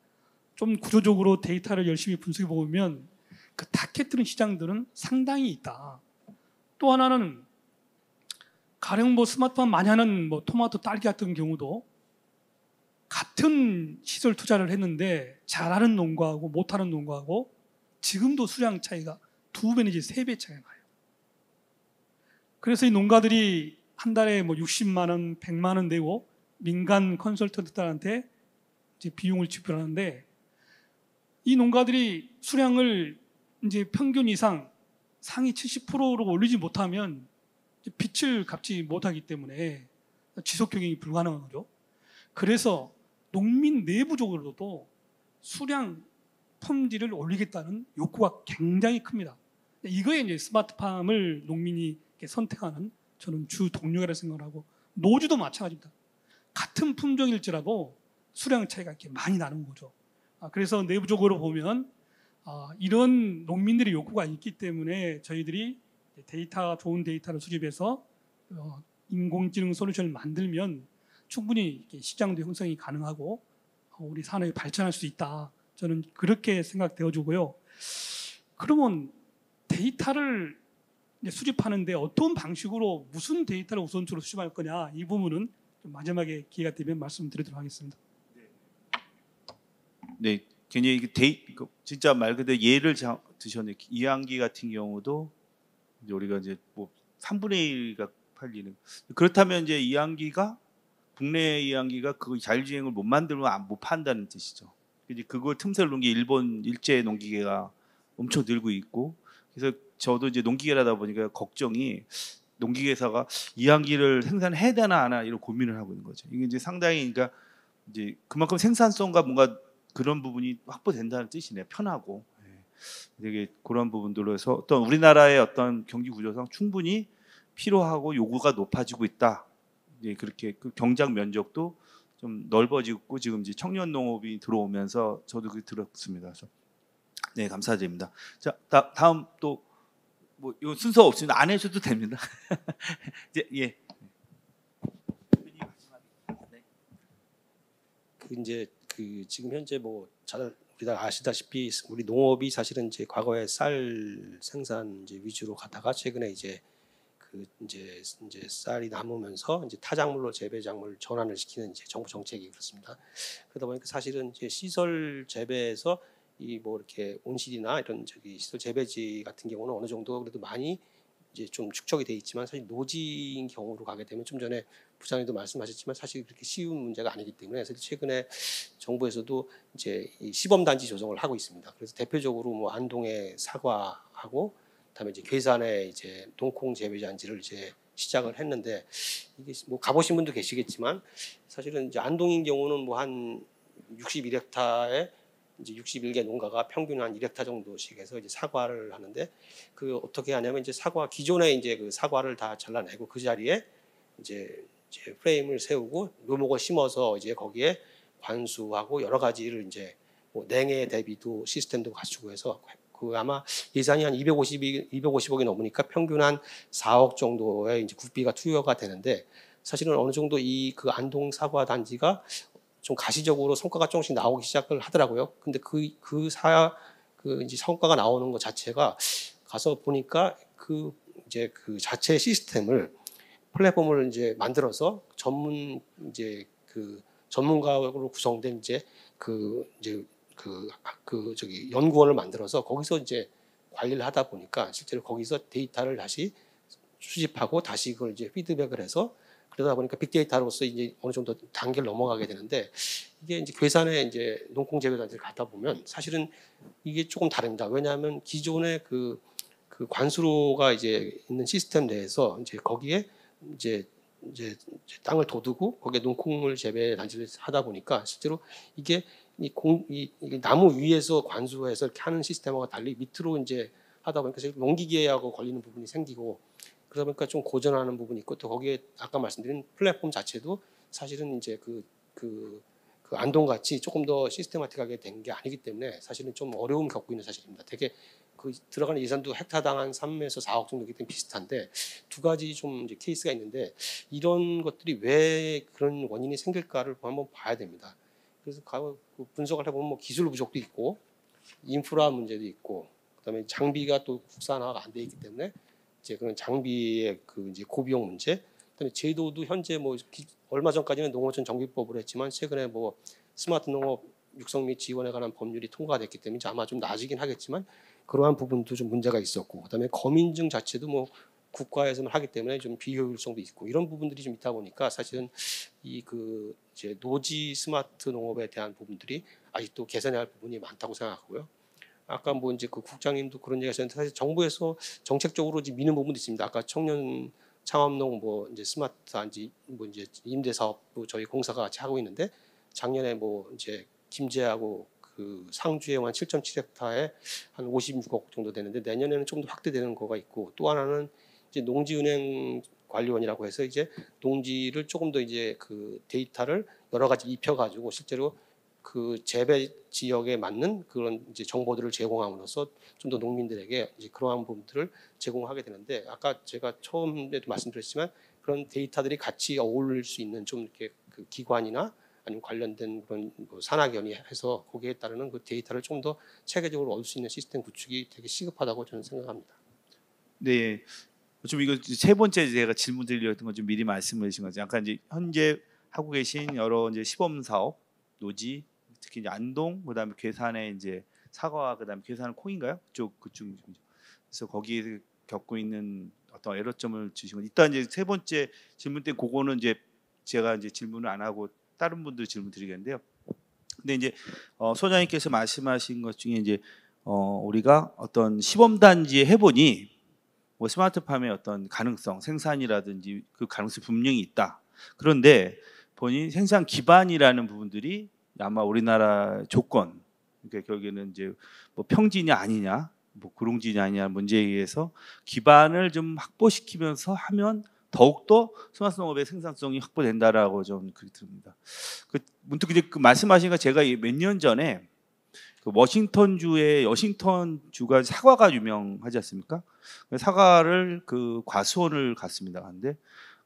좀 구조적으로 데이터를 열심히 분석해 보면 그 타겟되는 시장들은 상당히 있다. 또 하나는 가령 뭐 스마트팜 많이 하는 뭐 토마토, 딸기 같은 경우도 같은 시설 투자를 했는데 잘하는 농가하고 못하는 농가하고 지금도 수량 차이가 2배 내지 3배 차이가 나요. 그래서 이 농가들이 한 달에 뭐 60만 원, 100만 원 내고 민간 컨설턴트들한테 이제 비용을 지불하는데 이 농가들이 수량을 이제 평균 이상 상위 70%로 올리지 못하면 빚을 갚지 못하기 때문에 지속 경영이 불가능한 거죠. 그래서 농민 내부적으로도 수량 품질을 올리겠다는 욕구가 굉장히 큽니다. 이거에 이제 스마트팜을 농민이 선택하는 저는 주 동력이라고 생각하고 노주도 마찬가지입니다. 같은 품종일지라도 수량 차이가 이렇게 많이 나는 거죠. 그래서 내부적으로 보면 이런 농민들의 욕구가 있기 때문에 저희들이 좋은 데이터를 수집해서 인공지능 솔루션을 만들면 충분히 시장도 형성이 가능하고 우리 산업이 발전할 수 있다. 저는 그렇게 생각되어지고요. 그러면 데이터를 수집하는데 어떤 방식으로 무슨 데이터를 우선적으로 수집할 거냐 이 부분은 좀 마지막에 기회가 되면 말씀드리도록 하겠습니다. 네, 굉장히 진짜 말 그대로 예를 드셨네요. 이항기 같은 경우도 이제 우리가 이제 뭐 3분의 1가 팔리는 그렇다면 이제 이항기가 국내 이항기가 그 자율주행을 못 만들면 못 판다는 뜻이죠. 이제 그걸 틈새를 놓은 게 일본 일제 농기계가 엄청 늘고 있고 그래서 저도 이제 농기계라다 보니까 걱정이 농기계사가 이항기를 생산해야 되나 안 하나 이런 고민을 하고 있는 거죠. 이게 이제 상당히 그러니까 이제 그만큼 생산성과 뭔가 그런 부분이 확보된다는 뜻이네요. 편하고. 되게 그런 부분들로 해서 어떤 우리나라의 어떤 경기 구조상 충분히 필요하고 요구가 높아지고 있다. 예, 그렇게 그 경작 면적도 좀 넓어지고 지금 이제 청년 농업이 들어오면서 저도 그 들었습니다. 그래서 네, 감사드립니다. 자, 다음 또 뭐 요 순서 없으면 안 해줘도 됩니다. 이제 예. 그 이제 그 지금 현재 뭐 잘 우리 다 아시다시피 우리 농업이 사실은 이제 과거에 쌀 생산 이제 위주로 가다가 최근에 이제 그 이제 쌀이 남으면서 이제 타작물로 재배 작물 전환을 시키는 이제 정부 정책이 그렇습니다. 그러다 보니까 사실은 이제 시설 재배에서 이 뭐 이렇게 온실이나 이런 저기 시설 재배지 같은 경우는 어느 정도 그래도 많이 이제 좀 축적이 돼 있지만 사실 노지인 경우로 가게 되면 좀 전에 부장님도 말씀하셨지만 사실 그렇게 쉬운 문제가 아니기 때문에 사실 최근에 정부에서도 이제 이 시범 단지 조정을 하고 있습니다. 그래서 대표적으로 뭐 안동의 사과하고 그다음에 이제 괴산에 이제 농콩 재배 단지를 이제 시작을 했는데 이게 뭐 가보신 분도 계시겠지만 사실은 이제 안동인 경우는 뭐 한 61헥타에 이제 61개 농가가 평균 한 1헥타 정도씩 해서 이제 사과를 하는데 그 어떻게 하냐면 이제 사과 기존에 이제 그 사과를 다 잘라내고 그 자리에 이제 프레임을 세우고 묘목을 심어서 이제 거기에 관수하고 여러 가지를 이제 뭐 냉해 대비도 시스템도 갖추고 해서 그 아마 예산이 한 250억이 넘으니까 평균 한 4억 정도의 이제 국비가 투여가 되는데 사실은 어느 정도 이 그 안동 사과 단지가 좀 가시적으로 성과가 조금씩 나오기 시작을 하더라고요. 근데 그 이제 성과가 나오는 것 자체가 가서 보니까 그 이제 그 자체 시스템을 플랫폼을 이제 만들어서 전문 이제 그 전문가로 구성된 이제 저기 연구원을 만들어서 거기서 이제 관리를 하다 보니까 실제로 거기서 데이터를 다시 수집하고 다시 그걸 이제 피드백을 해서 그러다 보니까 빅데이터로서 이제 어느 정도 단계를 넘어가게 되는데 이게 이제 괴산에 이제 농콩 재배 단지를 가다 보면 사실은 이게 조금 다릅니다. 왜냐하면 기존의 그 관수로가 이제 있는 시스템 내에서 이제 거기에 이제 땅을 둬두고 거기에 농콩을 재배 단지를 하다 보니까 실제로 이게 이 나무 위에서 관수해서 이렇게 하는 시스템하고 달리 밑으로 이제 하다 보니까 농기계하고 걸리는 부분이 생기고 그러다 보니까 좀 고전하는 부분이 있고 또 거기에 아까 말씀드린 플랫폼 자체도 사실은 이제 그 안동같이 조금 더 시스테마틱하게 된 게 아니기 때문에 사실은 좀 어려움 겪고 있는 사실입니다. 되게 그 들어가는 예산도 헥타당 한 3에서 4억 정도이기 때문에 비슷한데 두 가지 좀 이제 케이스가 있는데 이런 것들이 왜 그런 원인이 생길까를 한번 봐야 됩니다. 그래서 분석을 해보면 뭐 기술 부족도 있고 인프라 문제도 있고 그다음에 장비가 또 국산화가 안 돼 있기 때문에 이제 그런 장비의 그 이제 고비용 문제, 그다음에 제도도 현재 뭐 얼마 전까지는 농어촌 정비법을 했지만 최근에 뭐 스마트 농업 육성 및 지원에 관한 법률이 통과됐기 때문에 아마 좀 나아지긴 하겠지만 그러한 부분도 좀 문제가 있었고 그다음에 검인증 자체도 뭐 국가에서만 하기 때문에 좀 비효율성도 있고 이런 부분들이 좀 있다 보니까 사실은 이 그 이제 노지 스마트 농업에 대한 부분들이 아직도 개선해야 할 부분이 많다고 생각하고요. 아까 뭐 이제 그 국장님도 그런 얘기하셨는데 사실 정부에서 정책적으로 이제 미는 부분도 있습니다. 아까 청년 창업농 뭐 이제 스마트 단지 뭐 이제 임대 사업도 저희 공사가 같이 하고 있는데 작년에 뭐 이제 김제하고 그 상주에 한 7.7헥타에 한 56억 정도 되는데 내년에는 좀 더 확대되는 거가 있고 또 하나는 이제 농지은행 관리원이라고 해서 이제 농지를 조금 더 이제 그 데이터를 여러 가지 입혀가지고 실제로 그 재배 지역에 맞는 그런 이제 정보들을 제공함으로써 좀 더 농민들에게 이제 그러한 부분들을 제공하게 되는데 아까 제가 처음에도 말씀드렸지만 그런 데이터들이 같이 어울릴 수 있는 좀 이렇게 그 기관이나 아니면 관련된 그런 뭐 산학연이 해서 거기에 따르는 그 데이터를 좀 더 체계적으로 얻을 수 있는 시스템 구축이 되게 시급하다고 저는 생각합니다. 네. 좀 이거 세 번째 제가 질문 드리려던 건 좀 미리 말씀해 주신 거죠. 약간 이제 현재 하고 계신 여러 이제 시범 사업, 노지, 특히 이제 안동, 그다음에 괴산에 이제 사과, 그다음에 괴산은 콩인가요? 그쪽이죠. 그래서 거기에 겪고 있는 어떤 에러점을 주신 건 일단 이제 세 번째 질문 때 그거는 이제 제가 이제 질문을 안 하고 다른 분들 질문 드리겠는데요. 근데 이제 소장님께서 말씀하신 것 중에 이제 우리가 어떤 시범 단지에 해보니 뭐 스마트팜의 어떤 가능성, 생산이라든지 그 가능성이 분명히 있다. 그런데 본인 생산 기반이라는 부분들이 아마 우리나라 조건, 그러니까 결국에는 이제 뭐 평지냐 아니냐, 뭐 구릉지냐 아니냐 문제에 의해서 기반을 좀 확보시키면서 하면 더욱더 스마트 농업의 생산성이 확보된다라고 좀 그렇게 듭니다. 그 문득 이제 그 말씀하신 거 제가 몇 년 전에 그 워싱턴주가 사과가 유명하지 않습니까? 사과를 그 과수원을 갔습니다. 근데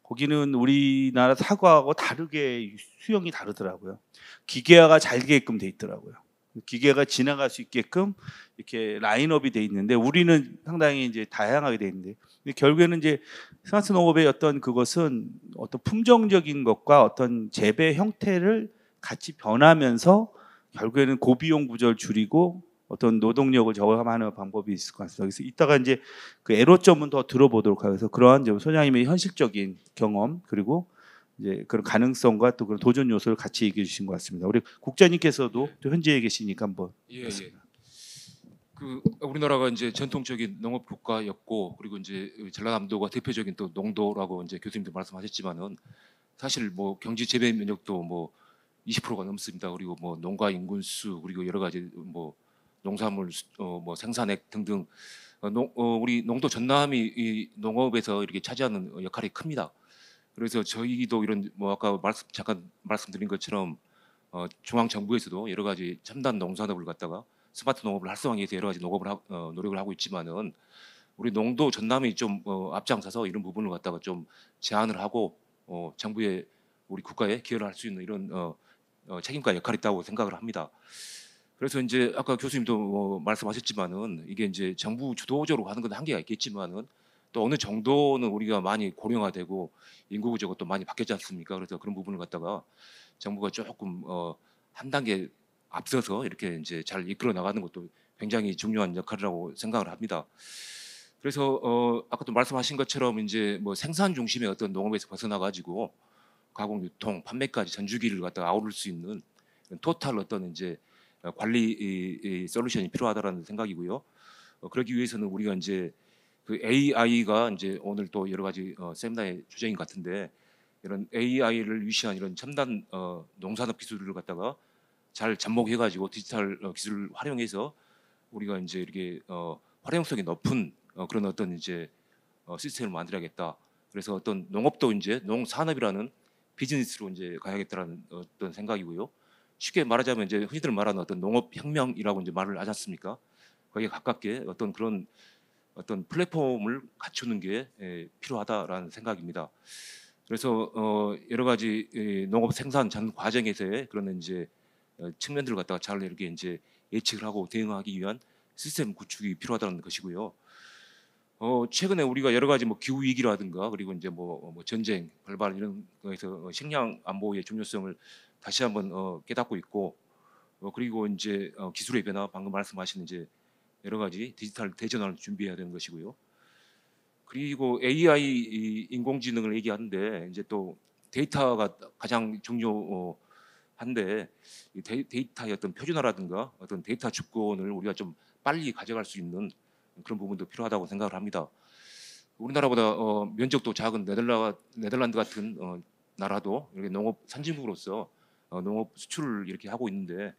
거기는 우리나라 사과하고 다르게 수영이 다르더라고요. 기계화가 잘 되게끔 돼 있더라고요. 기계가 지나갈 수 있게끔 이렇게 라인업이 돼 있는데 우리는 상당히 이제 다양하게 돼 있는데 결국에는 이제 스마트 농업의 어떤 그것은 어떤 품종적인 것과 어떤 재배 형태를 같이 변하면서 결국에는 고비용 구조를 줄이고 어떤 노동력을 저감하는 방법이 있을 것 같습니다. 그래서 이따가 이제 그 애로점은 더 들어보도록 하겠습니다. 그러한 소장님의 현실적인 경험 그리고 이제 그런 가능성과 또 그런 도전 요소를 같이 얘기해 주신 것 같습니다. 우리 국장님께서도 또 현지에 계시니까 한번. 예. 그 우리나라가 이제 전통적인 농업 국가였고 그리고 이제 전라남도가 대표적인 또 농도라고 이제 교수님도 말씀하셨지만은 사실 뭐 경지 재배 면적도 뭐 20%가 넘습니다. 그리고 뭐 농가 인구수 그리고 여러 가지 뭐 농산물 뭐 생산액 등등 우리 농도 전남이 이 농업에서 이렇게 차지하는 역할이 큽니다. 그래서 저희도 이런 뭐 아까 잠깐 말씀드린 것처럼 중앙 정부에서도 여러 가지 첨단 농산업을 갖다가 스마트 농업을 활성화하기 위해서 여러 가지 노력을 하고 있지만은 우리 농도 전남이 좀 앞장서서 이런 부분을 갖다가 좀 제안을 하고 정부의 우리 국가에 기여를 할 수 있는 이런 책임과 역할이 있다고 생각을 합니다. 그래서 이제 아까 교수님도 말씀하셨지만은 이게 이제 정부 주도적으로 하는 건 한계가 있겠지만은 또 어느 정도는 우리가 많이 고령화되고 인구 구조가 또 많이 바뀌었지 않습니까? 그래서 그런 부분을 갖다가 정부가 조금 한 단계 앞서서 이렇게 이제 잘 이끌어 나가는 것도 굉장히 중요한 역할이라고 생각을 합니다. 그래서 아까도 말씀하신 것처럼 이제 뭐 생산 중심의 어떤 농업에서 벗어나 가지고 가공, 유통, 판매까지 전주기를 갖다가 아우를 수 있는 토탈 어떤 이제 관리 솔루션이 필요하다라는 생각이고요. 그러기 위해서는 우리가 이제 그 AI가 이제 오늘 또 여러 가지 세미나의 주제인 것 같은데 이런 AI를 위시한 이런 첨단 농산업 기술을 갖다가 잘 접목해가지고 디지털 기술을 활용해서 우리가 이제 이렇게 활용성이 높은 그런 어떤 이제 시스템을 만들어야겠다. 그래서 어떤 농업도 이제 농산업이라는 비즈니스로 이제 가야겠다라는 어떤 생각이고요. 쉽게 말하자면 이제 흔히들 말하는 어떤 농업 혁명이라고 이제 말을 하지 않습니까? 거기에 가깝게 어떤 그런 어떤 플랫폼을 갖추는 게 필요하다라는 생각입니다. 그래서 여러 가지 농업 생산 전 과정에서의 그런 이제 측면들을 갖다가 잘 이렇게 이제 예측을 하고 대응하기 위한 시스템 구축이 필요하다는 것이고요. 최근에 우리가 여러 가지 뭐 기후 위기라든가 그리고 이제 뭐 전쟁, 발발 이런 거에서 식량 안보의 중요성을 다시 한번 깨닫고 있고 그리고 이제 기술의 변화 방금 말씀하신 이제 여러 가지 디지털 대전환을 준비해야 되는 것이고요. 그리고 AI 인공지능을 얘기하는데 이제 또 데이터가 가장 중요한데 이 데이터의 어떤 표준화라든가 어떤 데이터 주권을 우리가 좀 빨리 가져갈 수 있는 그런 부분도 필요하다고 생각을 합니다. 우리나라보다 면적도 작은 네덜란드 같은 나라도 이렇게 농업 선진국으로서 농업 수출을 이렇게 하고 있는데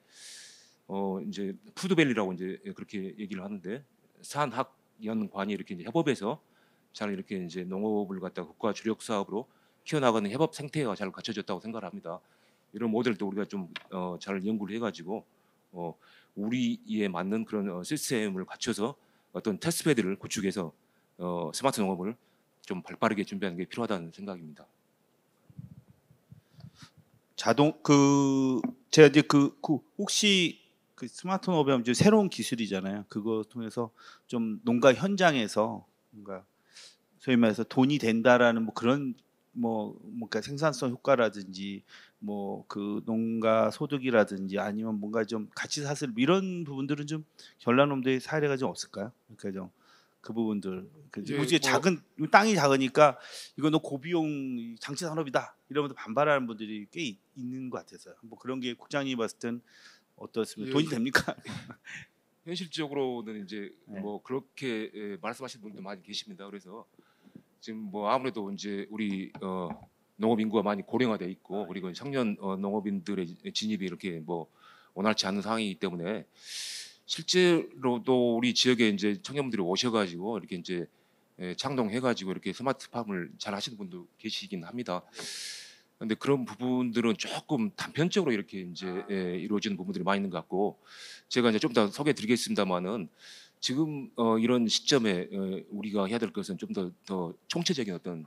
이제 푸드밸리라고 이제 그렇게 얘기를 하는데 산학연관이 이렇게 이제 협업해서 잘 이렇게 이제 농업을 갖다 국가 주력 사업으로 키워나가는 협업 생태가 잘 갖춰졌다고 생각을 합니다. 이런 모델도 우리가 좀 잘 연구를 해가지고 우리에 맞는 그런 시스템을 갖춰서 어떤 테스트베드를 구축해서 스마트 농업을 좀 발빠르게 준비하는 게 필요하다는 생각입니다. 제가 이제 혹시 그 스마트 농업이 이제 새로운 기술이잖아요. 그거 통해서 좀 농가 현장에서 뭔가 소위 말해서 돈이 된다라는 뭐 그런 뭔가 생산성 효과라든지 뭐 그 농가 소득이라든지 아니면 뭔가 좀 가치 사슬 이런 부분들은 좀 전라남도의 사례가 좀 없을까요? 그러니까 좀 그 부분들 우리 작은 땅이 작으니까 이거 너 고비용 장치 산업이다 이러면서 반발하는 분들이 꽤 있는 것 같아서요. 뭐 그런 게 국장님이 봤을 땐 어떻습니까? 돈이 됩니까? 현실적으로는 이제 네. 뭐 그렇게 말씀하시는 분들도 많이 계십니다. 그래서 지금 뭐 아무래도 이제 우리 농업 인구가 많이 고령화돼 있고 그리고 청년 농업인들의 진입이 이렇게 뭐 원활치 않은 상황이기 때문에 실제로도 우리 지역에 이제 청년분들이 오셔가지고 이렇게 이제 창동해가지고 이렇게 스마트팜을 잘 하시는 분도 계시긴 합니다. 근데 그런 부분들은 조금 단편적으로 이렇게 이제 이루어지는 부분들이 많이 있는 것 같고 제가 이제 좀 더 소개드리겠습니다만은 지금 이런 시점에 우리가 해야 될 것은 좀 더 총체적인 어떤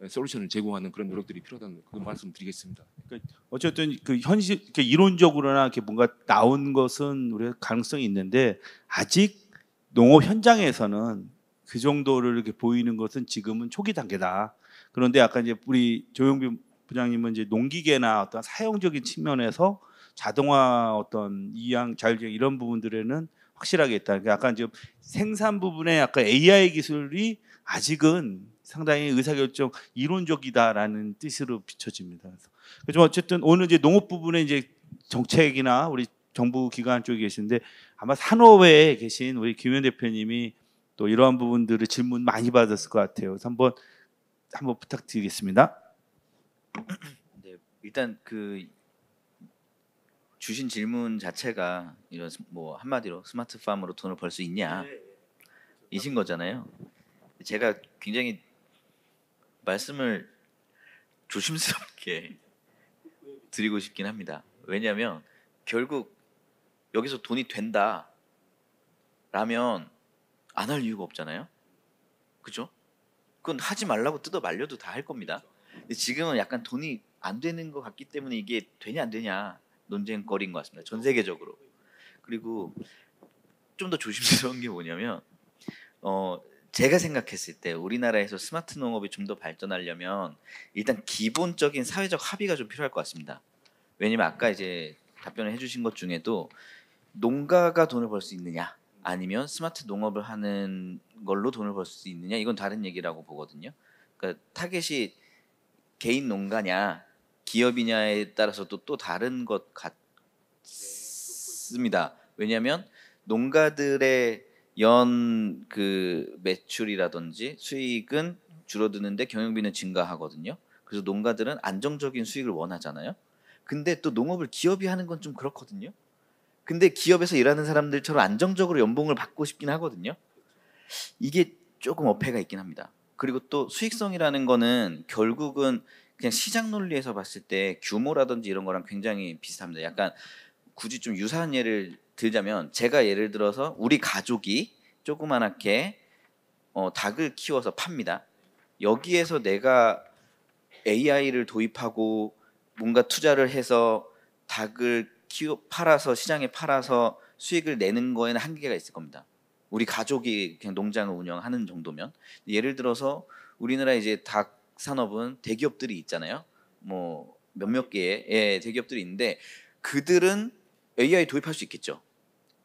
솔루션을 제공하는 그런 노력들이 필요하다는 그 말씀드리겠습니다. 어쨌든 그 현실 이렇게 이론적으로나 이렇게 뭔가 나온 것은 우리가 가능성이 있는데 아직 농업 현장에서는 그 정도를 이렇게 보이는 것은 지금은 초기 단계다. 그런데 아까 이제 우리 조용빈 부장님은 이제 농기계나 어떤 사용적인 측면에서 자동화 어떤 이양 자율주행 이런 부분들에는 확실하게 있다. 그러니까 약간 지금 생산 부분에 약간 AI 기술이 아직은 상당히 의사결정 이론적이다라는 뜻으로 비춰집니다. 그래서 좀 어쨌든 오늘 이제 농업 부분에 이제 정책이나 우리 정부 기관 쪽에 계신데 아마 산업에 계신 우리 김현 대표님이 또 이러한 부분들을 질문 많이 받았을 것 같아요. 그래서 한번 부탁드리겠습니다. 네, 일단 그 주신 질문 자체가 이런 뭐 한마디로 스마트팜으로 돈을 벌 수 있냐 이신 거잖아요. 제가 굉장히 말씀을 조심스럽게 드리고 싶긴 합니다. 왜냐하면 결국 여기서 돈이 된다라면 안 할 이유가 없잖아요. 그죠? 그건 하지 말라고 뜯어 말려도 다 할 겁니다. 근데 지금은 약간 돈이 안 되는 것 같기 때문에 이게 되냐 안 되냐 논쟁거리인 것 같습니다. 전 세계적으로. 그리고 좀 더 조심스러운 게 뭐냐면 제가 생각했을 때 우리나라에서 스마트 농업이 좀 더 발전하려면 일단 기본적인 사회적 합의가 좀 필요할 것 같습니다. 왜냐면 아까 이제 답변을 해주신 것 중에도 농가가 돈을 벌 수 있느냐 아니면 스마트 농업을 하는 걸로 돈을 벌 수 있느냐 이건 다른 얘기라고 보거든요. 그러니까 타겟이 개인 농가냐 기업이냐에 따라서 또 다른 것 같습니다. 왜냐하면 농가들의 연 그 매출이라든지 수익은 줄어드는데 경영비는 증가하거든요. 그래서 농가들은 안정적인 수익을 원하잖아요. 근데 또 농업을 기업이 하는 건 좀 그렇거든요. 근데 기업에서 일하는 사람들처럼 안정적으로 연봉을 받고 싶긴 하거든요. 이게 조금 어폐가 있긴 합니다. 그리고 또 수익성이라는 거는 결국은 그냥 시장 논리에서 봤을 때 규모라든지 이런 거랑 굉장히 비슷합니다. 약간 굳이 좀 유사한 예를 들자면 제가 예를 들어서 우리 가족이 조그만하게 닭을 키워서 팝니다. 여기에서 내가 AI를 도입하고 뭔가 투자를 해서 닭을 팔아서 시장에 팔아서 수익을 내는 거에는 한계가 있을 겁니다. 우리 가족이 그냥 농장을 운영하는 정도면 예를 들어서 우리나라 이제 닭 산업은 대기업들이 있잖아요. 뭐 몇몇 개의 대기업들이 있는데 그들은 AI 도입할 수 있겠죠.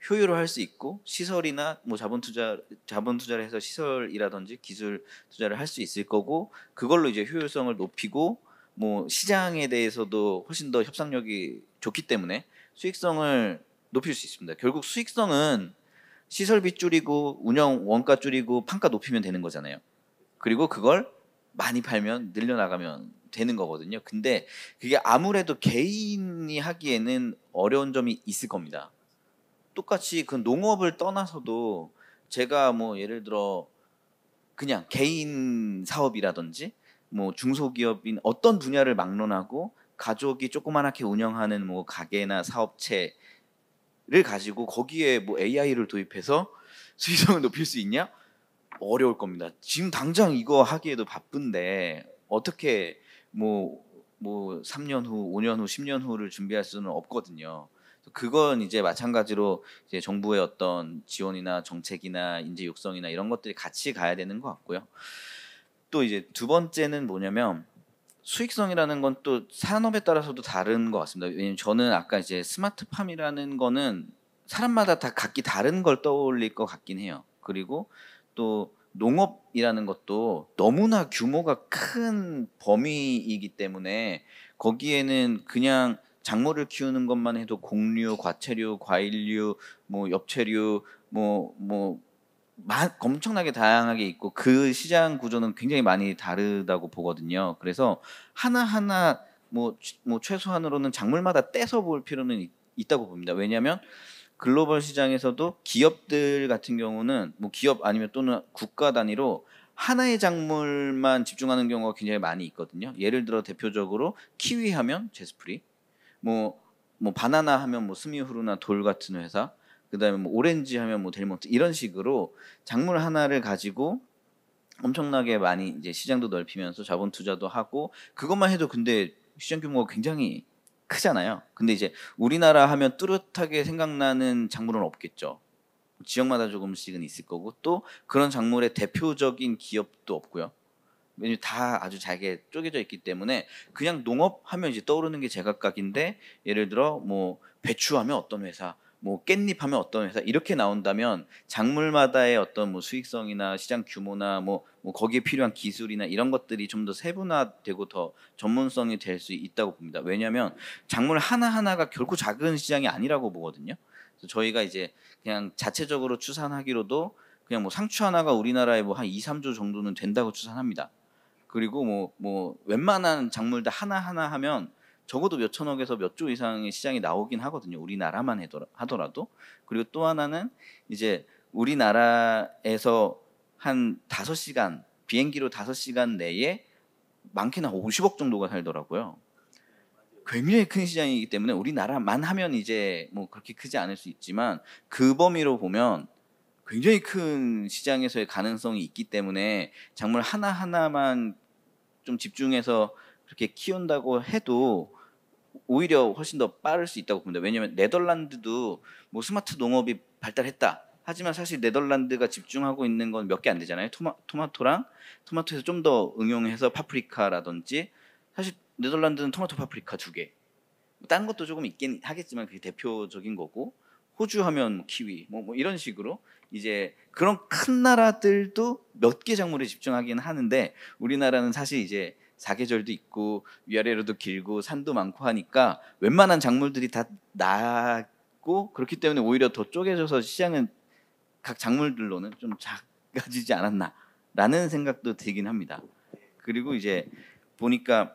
효율을 할 수 있고 시설이나 뭐 자본 투자를 해서 시설이라든지 기술 투자를 할 수 있을 거고 그걸로 이제 효율성을 높이고 뭐 시장에 대해서도 훨씬 더 협상력이 좋기 때문에 수익성을 높일 수 있습니다. 결국 수익성은 시설비 줄이고 운영 원가 줄이고 판가 높이면 되는 거잖아요. 그리고 그걸 많이 팔면 늘려나가면 되는 거거든요. 근데 그게 아무래도 개인이 하기에는 어려운 점이 있을 겁니다. 똑같이 그 농업을 떠나서도 제가 뭐 예를 들어 그냥 개인 사업이라든지 뭐 중소기업인 어떤 분야를 막론하고 가족이 조그만하게 운영하는 뭐 가게나 사업체를 가지고 거기에 뭐 AI를 도입해서 수익성을 높일 수 있냐? 어려울 겁니다. 지금 당장 이거 하기에도 바쁜데 어떻게 뭐 3년 후, 5년 후, 10년 후를 준비할 수는 없거든요. 그건 이제 마찬가지로 이제 정부의 어떤 지원이나 정책이나 인재 육성이나 이런 것들이 같이 가야 되는 것 같고요. 또 이제 두 번째는 뭐냐면 수익성이라는 건 또 산업에 따라서도 다른 것 같습니다. 왜냐면 저는 아까 이제 스마트팜이라는 거는 사람마다 다 각기 다른 걸 떠올릴 것 같긴 해요. 그리고 또 농업이라는 것도 너무나 규모가 큰 범위이기 때문에 거기에는 그냥 작물을 키우는 것만 해도 곡류, 과채류, 과일류, 뭐 엽채류, 엄청나게 다양하게 있고 그 시장 구조는 굉장히 많이 다르다고 보거든요. 그래서 하나하나 최소한으로는 작물마다 떼서 볼 필요는 있다고 봅니다. 왜냐하면 글로벌 시장에서도 기업들 같은 경우는 기업 아니면 또는 국가 단위로 하나의 작물만 집중하는 경우가 굉장히 많이 있거든요. 예를 들어 대표적으로 키위 하면 제스프리, 바나나 하면 스미후루나 돌 같은 회사, 그다음에 오렌지 하면 델몬트 이런 식으로 작물 하나를 가지고 엄청나게 많이 이제 시장도 넓히면서 자본 투자도 하고 그것만 해도 근데 시장 규모가 굉장히 크잖아요. 근데 이제 우리나라 하면 뚜렷하게 생각나는 작물은 없겠죠. 지역마다 조금씩은 있을 거고 또 그런 작물의 대표적인 기업도 없고요. 왜냐면 다 아주 잘게 쪼개져 있기 때문에 그냥 농업 하면 이제 떠오르는 게 제각각인데 예를 들어 배추 하면 어떤 회사, 깻잎 하면 어떤 회사 이렇게 나온다면 작물마다의 어떤 수익성이나 시장 규모나 거기에 필요한 기술이나 이런 것들이 좀 더 세분화되고 더 전문성이 될 수 있다고 봅니다. 왜냐하면 작물 하나하나가 결코 작은 시장이 아니라고 보거든요. 그래서 저희가 이제 그냥 자체적으로 추산하기로도 그냥 상추 하나가 우리나라에 한 2, 3조 정도는 된다고 추산합니다. 그리고 웬만한 작물 다 하나하나 하면 적어도 몇 천억에서 몇 조 이상의 시장이 나오긴 하거든요. 우리나라만 하더라도. 그리고 또 하나는 이제 우리나라에서 한 5시간 비행기로 5시간 내에 많게는 50억 정도가 살더라고요. 굉장히 큰 시장이기 때문에 우리나라만 하면 이제 그렇게 크지 않을 수 있지만 그 범위로 보면 굉장히 큰 시장에서의 가능성이 있기 때문에 작물 하나하나만 좀 집중해서 그렇게 키운다고 해도 오히려 훨씬 더 빠를 수 있다고 봅니다. 왜냐하면 네덜란드도 스마트 농업이 발달했다. 하지만 사실 네덜란드가 집중하고 있는 건 몇 개 안 되잖아요. 토마토에서 좀 더 응용해서 파프리카라든지 사실 네덜란드는 토마토 파프리카 2개. 다른 것도 조금 있긴 하겠지만 그게 대표적인 거고 호주 하면 키위 이런 식으로 이제 그런 큰 나라들도 몇 개 작물에 집중하긴 하는데 우리나라는 사실 이제 사계절도 있고 위아래로도 길고 산도 많고 하니까 웬만한 작물들이 다 나고 그렇기 때문에 오히려 더 쪼개져서 시장은 각 작물들로는 좀 작아지지 않았나라는 생각도 들긴 합니다. 그리고 이제 보니까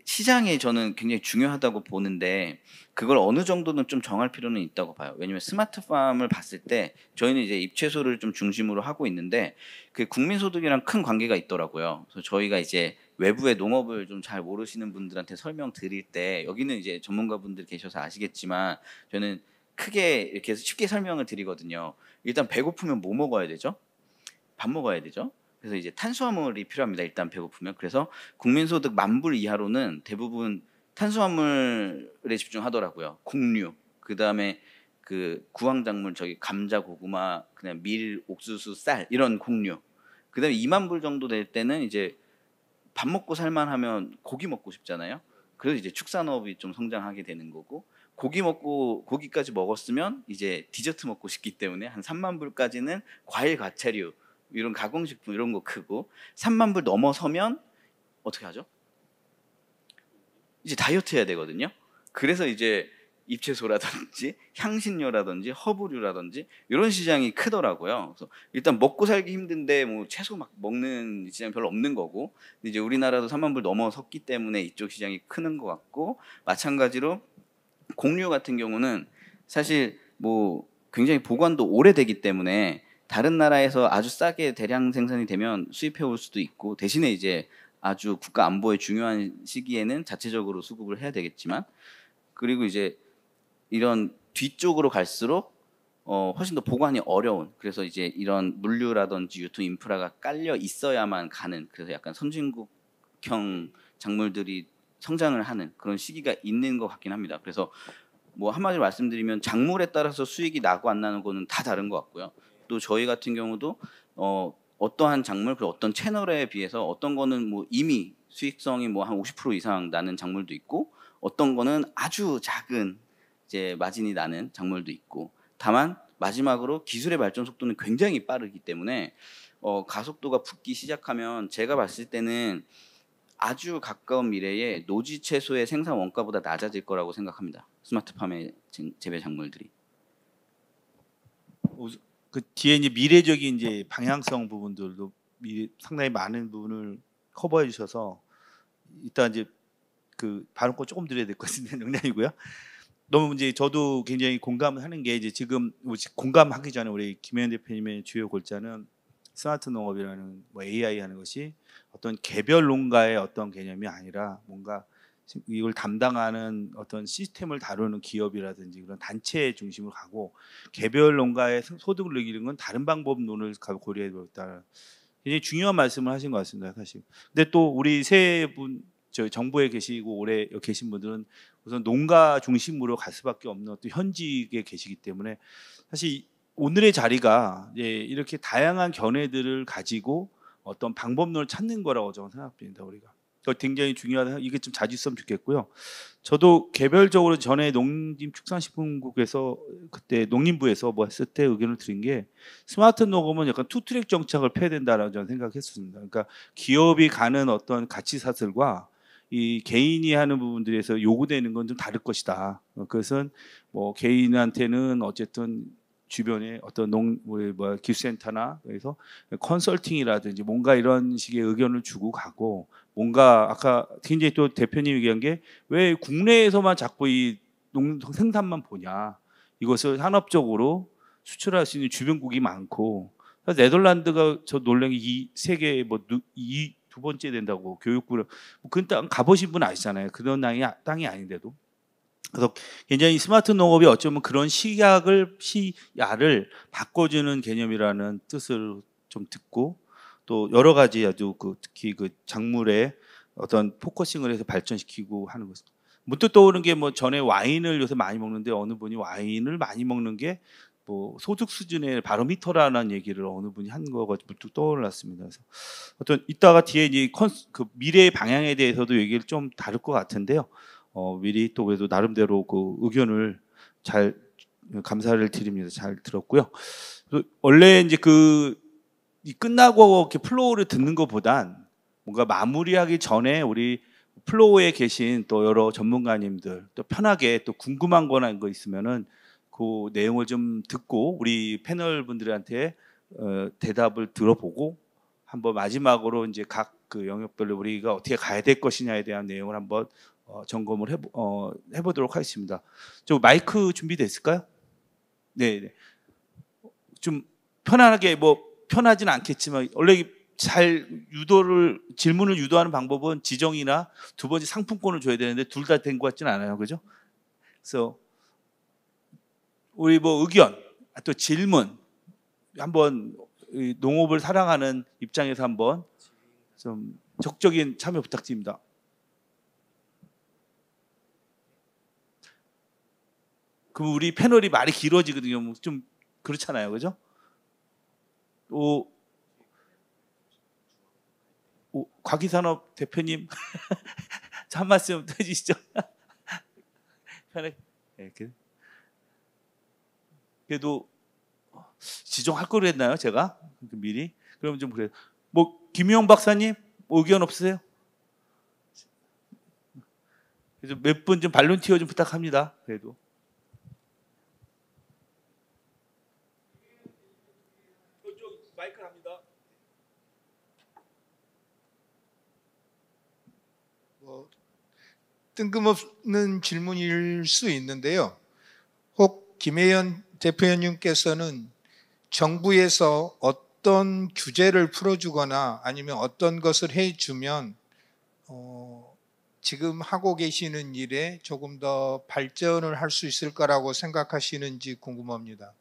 시장이 저는 굉장히 중요하다고 보는데 그걸 어느 정도는 좀 정할 필요는 있다고 봐요. 왜냐하면 스마트팜을 봤을 때 저희는 이제 잎채소를 좀 중심으로 하고 있는데 그 국민소득이랑 큰 관계가 있더라고요. 그래서 저희가 이제 외부의 농업을 좀 잘 모르시는 분들한테 설명드릴 때 여기는 이제 전문가분들 계셔서 아시겠지만 저는 크게 이렇게 쉽게 설명을 드리거든요. 일단 배고프면 뭐 먹어야 되죠? 밥 먹어야 되죠. 그래서 이제 탄수화물이 필요합니다. 일단 배고프면. 그래서 국민소득 10,000불 이하로는 대부분 탄수화물에 집중하더라고요. 곡류, 그다음에 그 구황작물 저기 감자, 고구마, 그냥 밀, 옥수수, 쌀 이런 곡류. 그다음에 20,000불 정도 될 때는 이제 밥 먹고 살만하면 고기 먹고 싶잖아요. 그래서 이제 축산업이 좀 성장하게 되는 거고 고기까지 먹었으면 이제 디저트 먹고 싶기 때문에 한 30,000불까지는 과일, 과채류 이런 가공식품 이런 거 크고 30,000불 넘어서면 어떻게 하죠? 이제 다이어트 해야 되거든요. 그래서 이제 잎채소라든지 향신료라든지 허브류라든지 이런 시장이 크더라고요. 그래서 일단 먹고 살기 힘든데 채소 막 먹는 시장이 별로 없는 거고 이제 우리나라도 30,000불 넘어섰기 때문에 이쪽 시장이 크는 것 같고 마찬가지로 곡류 같은 경우는 사실 굉장히 보관도 오래되기 때문에 다른 나라에서 아주 싸게 대량 생산이 되면 수입해 올 수도 있고 대신에 이제 아주 국가 안보에 중요한 시기에는 자체적으로 수급을 해야 되겠지만 그리고 이제 이런 뒤쪽으로 갈수록 훨씬 더 보관이 어려운 그래서 이제 이런 물류라든지 유통 인프라가 깔려 있어야만 가는 그래서 약간 선진국형 작물들이 성장을 하는 그런 시기가 있는 것 같긴 합니다. 그래서 한마디로 말씀드리면 작물에 따라서 수익이 나고 안 나는 거는 다 다른 것 같고요. 또 저희 같은 경우도 어떠한 작물 그 어떤 채널에 비해서 어떤 거는 이미 수익성이 한 50% 이상 나는 작물도 있고 어떤 거는 아주 작은 이제 마진이 나는 작물도 있고 다만 마지막으로 기술의 발전 속도는 굉장히 빠르기 때문에 가속도가 붙기 시작하면 제가 봤을 때는 아주 가까운 미래에 노지 채소의 생산 원가보다 낮아질 거라고 생각합니다. 스마트팜의 재배 작물들이. 그 뒤에 이제 미래적인 이제 방향성 부분들도 상당히 많은 부분을 커버해 주셔서 일단 이제 그 발언권 조금 드려야 될 것 같은데 농담이고요. 너무 이제 저도 굉장히 공감하는 게 이제 지금 공감하기 전에 우리 김혜연 대표님의 주요 골자는 스마트 농업이라는 뭐 AI 하는 것이 어떤 개별 농가의 어떤 개념이 아니라 뭔가 이걸 담당하는 어떤 시스템을 다루는 기업이라든지 그런 단체 중심으로 가고 개별 농가의 소득을 늘리는 건 다른 방법론을 고려해 보겠다. 굉장히 중요한 말씀을 하신 것 같습니다, 사실. 근데 또 우리 세 분 저 정부에 계시고 오래 계신 분들은 우선 농가 중심으로 갈 수밖에 없는 어떤 현직에 계시기 때문에 사실 오늘의 자리가 이렇게 다양한 견해들을 가지고 어떤 방법론을 찾는 거라고 저는 생각합니다. 우리가 굉장히 중요하다. 이게 좀 자주 있으면 좋겠고요. 저도 개별적으로 전에 농림축산식품국에서 그때 농림부에서 뭐 했을 때 의견을 드린 게 스마트 농업은 약간 투트랙 정착을 펴야 된다라고 저는 생각했습니다. 그러니까 기업이 가는 어떤 가치 사슬과 이 개인이 하는 부분들에서 요구되는 건 좀 다를 것이다. 그것은 뭐 개인한테는 어쨌든 주변에 어떤 기술센터나 그래서 컨설팅이라든지 뭔가 이런 식의 의견을 주고 가고 뭔가 아까 굉장히 또 대표님 얘기한 게 왜 국내에서만 자꾸 이 생산만 보냐 이것을 산업적으로 수출할 수 있는 주변국이 많고 네덜란드가 저 놀란 게 이 세계 두 번째 된다고 교육부를 그 땅 가보신 분 아시잖아요. 그런 땅이 아닌데도. 그래서 굉장히 스마트 농업이 어쩌면 그런 시야를 바꿔주는 개념이라는 뜻을 좀 듣고 또 여러 가지 아주 특히 그 작물에 어떤 포커싱을 해서 발전시키고 하는 것. 문득 떠오르는 게 뭐 전에 와인을 요새 많이 먹는데 어느 분이 와인을 많이 먹는 게 뭐 소득 수준의 바로미터라는 얘기를 어느 분이 한 거가 문득 떠올랐습니다. 그래서 어떤 이따가 뒤에 이제 그 미래의 방향에 대해서도 얘기를 좀 다룰 것 같은데요. 미리 또 그래도 나름대로 그 의견을 잘 감사를 드립니다. 잘 들었고요. 원래 이제 끝나고 이렇게 플로우를 듣는 것보단 뭔가 마무리하기 전에 우리 플로우에 계신 또 여러 전문가님들 또 편하게 또 궁금한 거나 이런 거 있으면은 그 내용을 좀 듣고 우리 패널 분들한테 대답을 들어보고 한번 마지막으로 이제 각 그 영역별로 우리가 어떻게 가야 될 것이냐에 대한 내용을 한번 점검을 해보도록 하겠습니다. 저 마이크 준비됐을까요? 네. 좀 편안하게 편하지는 않겠지만 원래 잘 질문을 유도하는 방법은 지정이나 두 번째 상품권을 줘야 되는데 둘 다 된 것 같지는 않아요, 그죠? 그래서 우리 의견 또 질문 한번 농업을 사랑하는 입장에서 한번 좀 적극적인 참여 부탁드립니다. 그럼 우리 패널이 말이 길어지거든요. 좀 그렇잖아요, 그죠? 과기산업 대표님 한 말씀 해주시죠. 편하게. 네, 그래도 지정할 걸 했나요, 제가 미리? 그럼 좀 그래요. 김용 박사님 의견 없으세요? 그래서 몇 분 좀 발론티어 좀 부탁합니다. 그래도. 마이크 합니다. 뜬금없는 질문일 수 있는데요. 혹 김혜연 대표님께서는 정부에서 어떤 규제를 풀어주거나 아니면 어떤 것을 해주면 지금 하고 계시는 일에 조금 더 발전을 할 수 있을 거라고 생각하시는지 궁금합니다.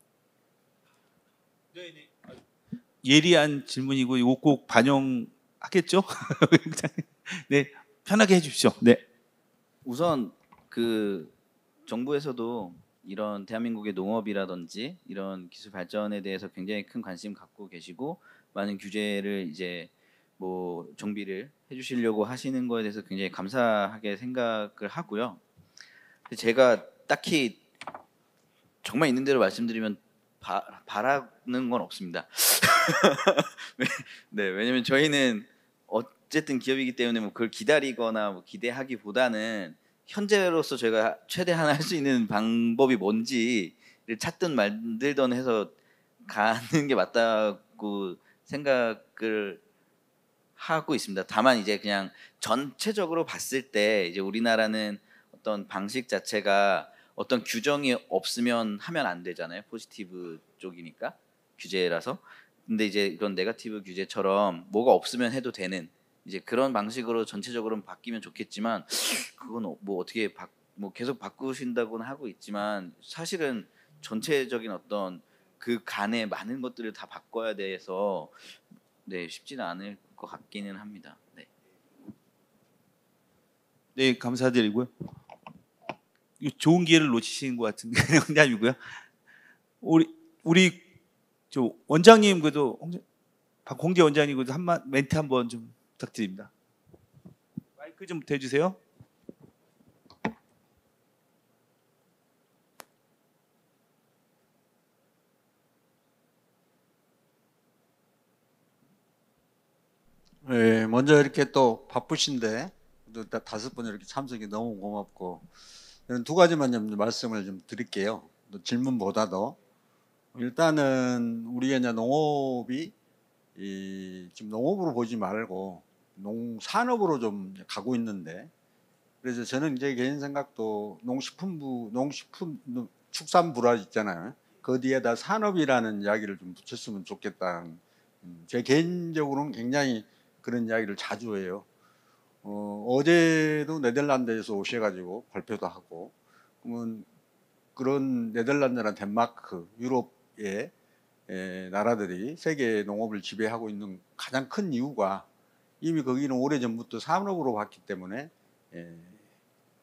네. 예리한 질문이고 이거 꼭 반영하겠죠? 네, 편하게 해주십시오. 네. 우선 그 정부에서도 이런 대한민국의 농업이라든지 이런 기술 발전에 대해서 굉장히 큰 관심 갖고 계시고 많은 규제를 이제 정비를 해주시려고 하시는 거에 대해서 굉장히 감사하게 생각을 하고요. 제가 딱히 정말 있는 대로 말씀드리면 바라는 건 없습니다. 네, 왜냐면 저희는 어쨌든 기업이기 때문에 뭐 그걸 기다리거나 뭐 기대하기보다는 현재로서 저희가 최대한 할 수 있는 방법이 뭔지를 찾든 만들든 해서 가는 게 맞다고 생각을 하고 있습니다. 다만 이제 그냥 전체적으로 봤을 때 이제 우리나라는 어떤 방식 자체가 어떤 규정이 없으면 하면 안 되잖아요. 포지티브 쪽이니까 규제라서. 근데 이제 그런 네거티브 규제처럼 뭐가 없으면 해도 되는 이제 그런 방식으로 전체적으로는 바뀌면 좋겠지만 그건 뭐 어떻게 뭐 계속 바꾸신다고는 하고 있지만 사실은 전체적인 어떤 그 간에 많은 것들을 다 바꿔야 돼서 네 쉽지는 않을 것 같기는 합니다. 네. 네, 감사드리고요. 이거 좋은 기회를 놓치신 것 같은데 농담이고요. 우리 저 원장님 그래도 박홍재 원장님 그래도 멘트 한번 좀 부탁드립니다. 마이크 좀 대주세요. 예, 먼저 이렇게 또 바쁘신데 또 5분 이렇게 참석이 너무 고맙고 저는 두 가지만 좀 말씀을 좀 드릴게요. 또 질문보다도 일단은 우리가 이제 농업이 지금 농업으로 보지 말고 농산업으로 좀 가고 있는데 그래서 저는 제 개인 생각도 축산부라 있잖아요. 그 뒤에다 산업이라는 이야기를 좀 붙였으면 좋겠다. 제 개인적으로는 굉장히 그런 이야기를 자주 해요. 어제도 네덜란드에서 오셔가지고 발표도 하고, 그러면 그런 네덜란드나 덴마크, 유럽의 나라들이 세계 농업을 지배하고 있는 가장 큰 이유가 이미 거기는 오래전부터 산업으로 봤기 때문에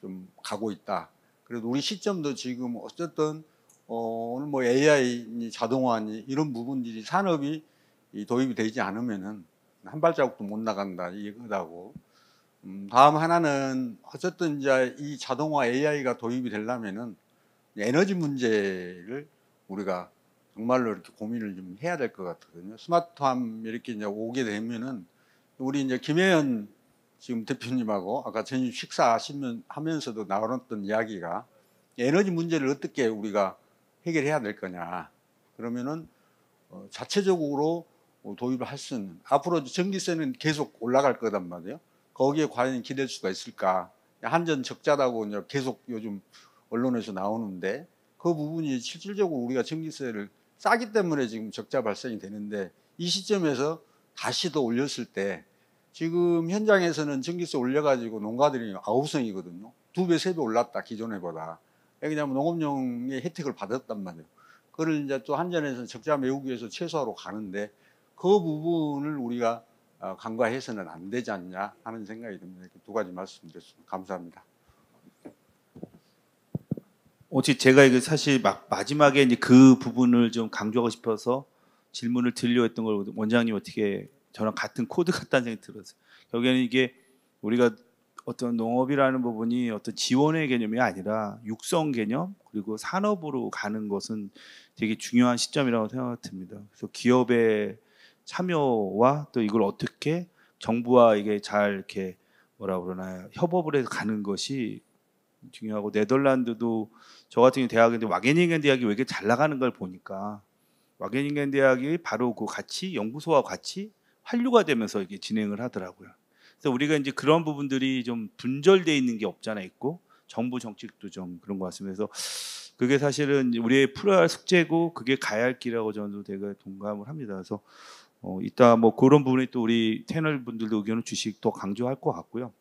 좀 가고 있다. 그래도 우리 시점도 지금 어쨌든 오늘 뭐 AI, 자동화니 이런 부분들이 산업이 도입이 되지 않으면은 한 발자국도 못 나간다 이거다고. 다음 하나는 어쨌든 이제 이 자동화 AI가 도입이 되려면은 에너지 문제를 우리가 정말로 이렇게 고민을 좀 해야 될 것 같거든요. 스마트팜 이렇게 이제 오게 되면은 우리 이제 김혜연 지금 대표님하고 아까 저녁 식사하면서도 나눴던 이야기가 에너지 문제를 어떻게 우리가 해결해야 될 거냐. 그러면은 자체적으로 도입을 할 수 있는, 앞으로 전기세는 계속 올라갈 거단 말이에요. 거기에 과연 기댈 수가 있을까? 한전 적자라고 이제 계속 요즘 언론에서 나오는데 그 부분이 실질적으로 우리가 전기세를 싸기 때문에 지금 적자 발생이 되는데 이 시점에서 다시 더 올렸을 때 지금 현장에서는 전기세 올려가지고 농가들이 아우성이거든요. 2배, 3배 올랐다 기존에보다. 왜냐하면 농업용의 혜택을 받았단 말이에요. 그걸 이제 또 한전에서 적자 메우기 위해서 최소화로 가는데 그 부분을 우리가 간과해서는 안 되지 않냐 하는 생각이 듭니다. 이렇게 두 가지 말씀드렸습니다. 감사합니다. 제가 이거 사실 마지막에 이제 그 부분을 좀 강조하고 싶어서 질문을 드리려고 했던 걸 원장님 어떻게 저랑 같은 코드 같다는 생각이 들었어요. 결국에는 이게 우리가 어떤 농업이라는 부분이 어떤 지원의 개념이 아니라 육성 개념 그리고 산업으로 가는 것은 되게 중요한 시점이라고 생각이 듭니다. 그래서 기업의 참여와 또 이걸 어떻게 정부와 이게 잘 이렇게 뭐라 그러나요? 협업을 해서 가는 것이 중요하고 네덜란드도 저 같은 경우 대학인데 와게닝겐 대학이 왜 이렇게 잘 나가는 걸 보니까 와게닝겐 대학이 바로 그 같이 연구소와 같이 한류가 되면서 이게 진행을 하더라고요. 그래서 우리가 이제 그런 부분들이 좀 분절돼 있는 게 없잖아 있고 정부 정책도 좀 그런 것 같습니다. 그래서 그게 사실은 우리의 풀어야 할 숙제고 그게 가야 할 길이라고 저는 되게 동감을 합니다. 그래서 이따 뭐 그런 부분에 또 우리 패널 분들도 의견을 주시고 더 강조할 것 같고요.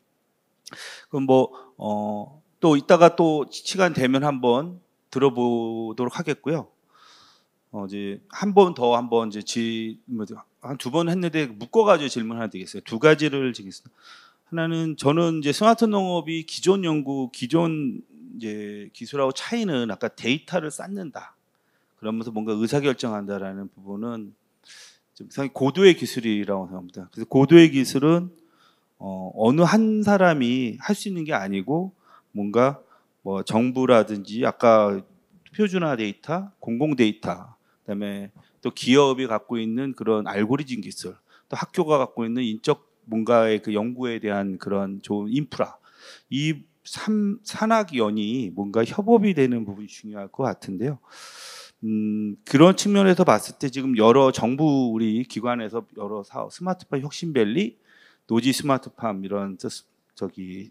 그럼 또 이따가 또 시간 되면 한번 들어보도록 하겠고요. 이제 한 두 번 했는데 묶어가지고 질문 하나 드리겠어요. 두 가지를 드리겠습니다. 하나는 저는 이제 스마트 농업이 기존 연구, 기존 이제 기술하고 차이는 아까 데이터를 쌓는다. 그러면서 뭔가 의사결정한다라는 부분은 좀 상당히 고도의 기술이라고 생각합니다. 그래서 고도의 기술은 어느 한 사람이 할 수 있는 게 아니고 뭔가 뭐 정부라든지 아까 표준화 데이터, 공공 데이터, 그다음에 또 기업이 갖고 있는 그런 알고리즘 기술, 또 학교가 갖고 있는 인적 뭔가의 그 연구에 대한 그런 좋은 인프라, 이 산학연이 뭔가 협업이 되는 부분이 중요할 것 같은데요. 그런 측면에서 봤을 때 지금 여러 정부 우리 기관에서 여러 사업, 스마트팜 혁신밸리, 노지 스마트팜 이런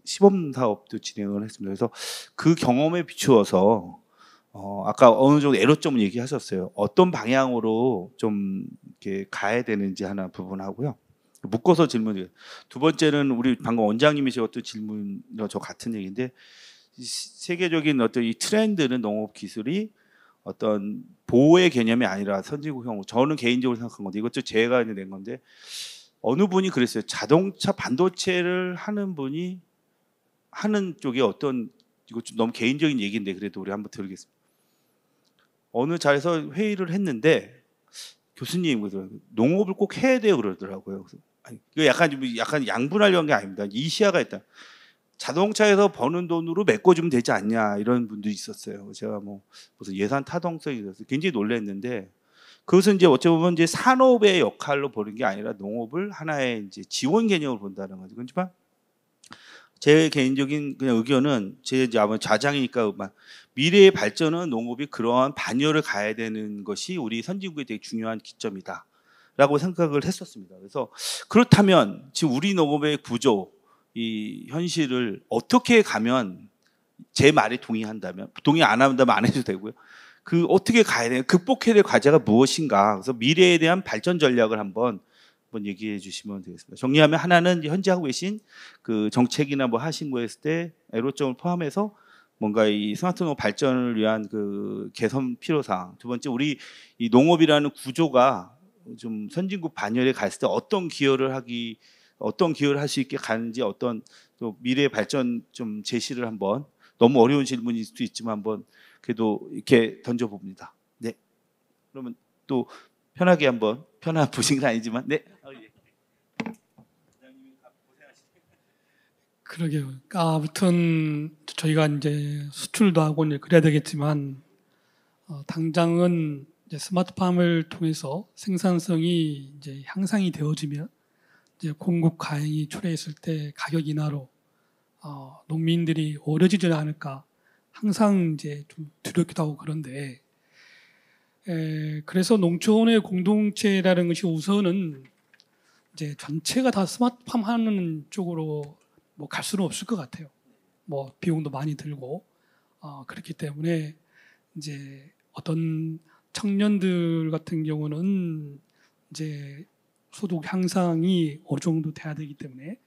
시범 사업도 진행을 했습니다. 그래서 그 경험에 비추어서 아까 어느 정도 애로점을 얘기하셨어요. 어떤 방향으로 좀 이렇게 가야 되는지 하나 부분하고요. 묶어서 질문드려요. 두 번째는 우리 방금 원장님이 제었던 질문과 저 같은 얘기인데, 세계적인 어떤 이 트렌드는 농업 기술이 어떤 보호의 개념이 아니라 선진국형, 저는 개인적으로 생각한 건데 이것도 제가 낸 건데, 어느 분이 그랬어요. 자동차 반도체를 하는 분이 하는 쪽에 어떤, 이거 좀 너무 개인적인 얘기인데 그래도 우리 한번 들겠습니다. 어느 자리에서 회의를 했는데 교수님 농업을 꼭 해야 돼요 그러더라고요. 아니, 이거 약간 양분하려는 게 아닙니다. 이 시야가 있다. 자동차에서 버는 돈으로 메꿔주면 되지 않냐 이런 분도 있었어요. 제가 무슨 예산 타당성이 있어서 굉장히 놀랐는데, 그것은 이제 어찌 보면 이제 산업의 역할로 보는 게 아니라 농업을 하나의 이제 지원 개념으로 본다는 거죠. 그렇지만 제 개인적인 그냥 의견은, 제 이제 아마 좌장이니까 미래의 발전은 농업이 그러한 반열을 가야 되는 것이 우리 선진국에 되게 중요한 기점이다라고 생각을 했었습니다. 그래서 그렇다면 지금 우리 농업의 구조, 이 현실을 어떻게 가면, 제 말에 동의한다면, 동의 안 한다면 안 해도 되고요. 그 어떻게 가야 돼요? 극복해야 될 과제가 무엇인가? 그래서 미래에 대한 발전 전략을 한번 얘기해 주시면 되겠습니다. 정리하면, 하나는 현재 하고 계신 그 정책이나 하신 거 했을 때 애로점을 포함해서 뭔가 이 스마트 농업 발전을 위한 그 개선 필요사항. 두 번째, 우리 이 농업이라는 구조가 좀 선진국 반열에 갔을 때 어떤 기여를 할 수 있게 가는지, 어떤 또 미래 발전 좀 제시를 한번, 너무 어려운 질문일 수도 있지만 한번 그래도 이렇게 던져봅니다. 네. 그러면 또 편하게 한번, 편한 보신 건 아니지만, 네. 그러게요. 그러니까 아무튼 저희가 이제 수출도 하고 이제 그래야 되겠지만, 당장은 이제 스마트팜을 통해서 생산성이 이제 향상이 되어지면, 이제 공급 과잉이 초래했을 때 가격 인하로 농민들이 어려지지 않을까 항상 이제 좀 두렵기도 하고 그런데, 그래서 농촌의 공동체라는 것이 우선은 이제 전체가 다 스마트팜 하는 쪽으로 갈 수는 없을 것 같아요. 비용도 많이 들고 그렇기 때문에 이제 어떤 청년들 같은 경우는 이제 소득 향상이 어느 정도 돼야 되기 때문에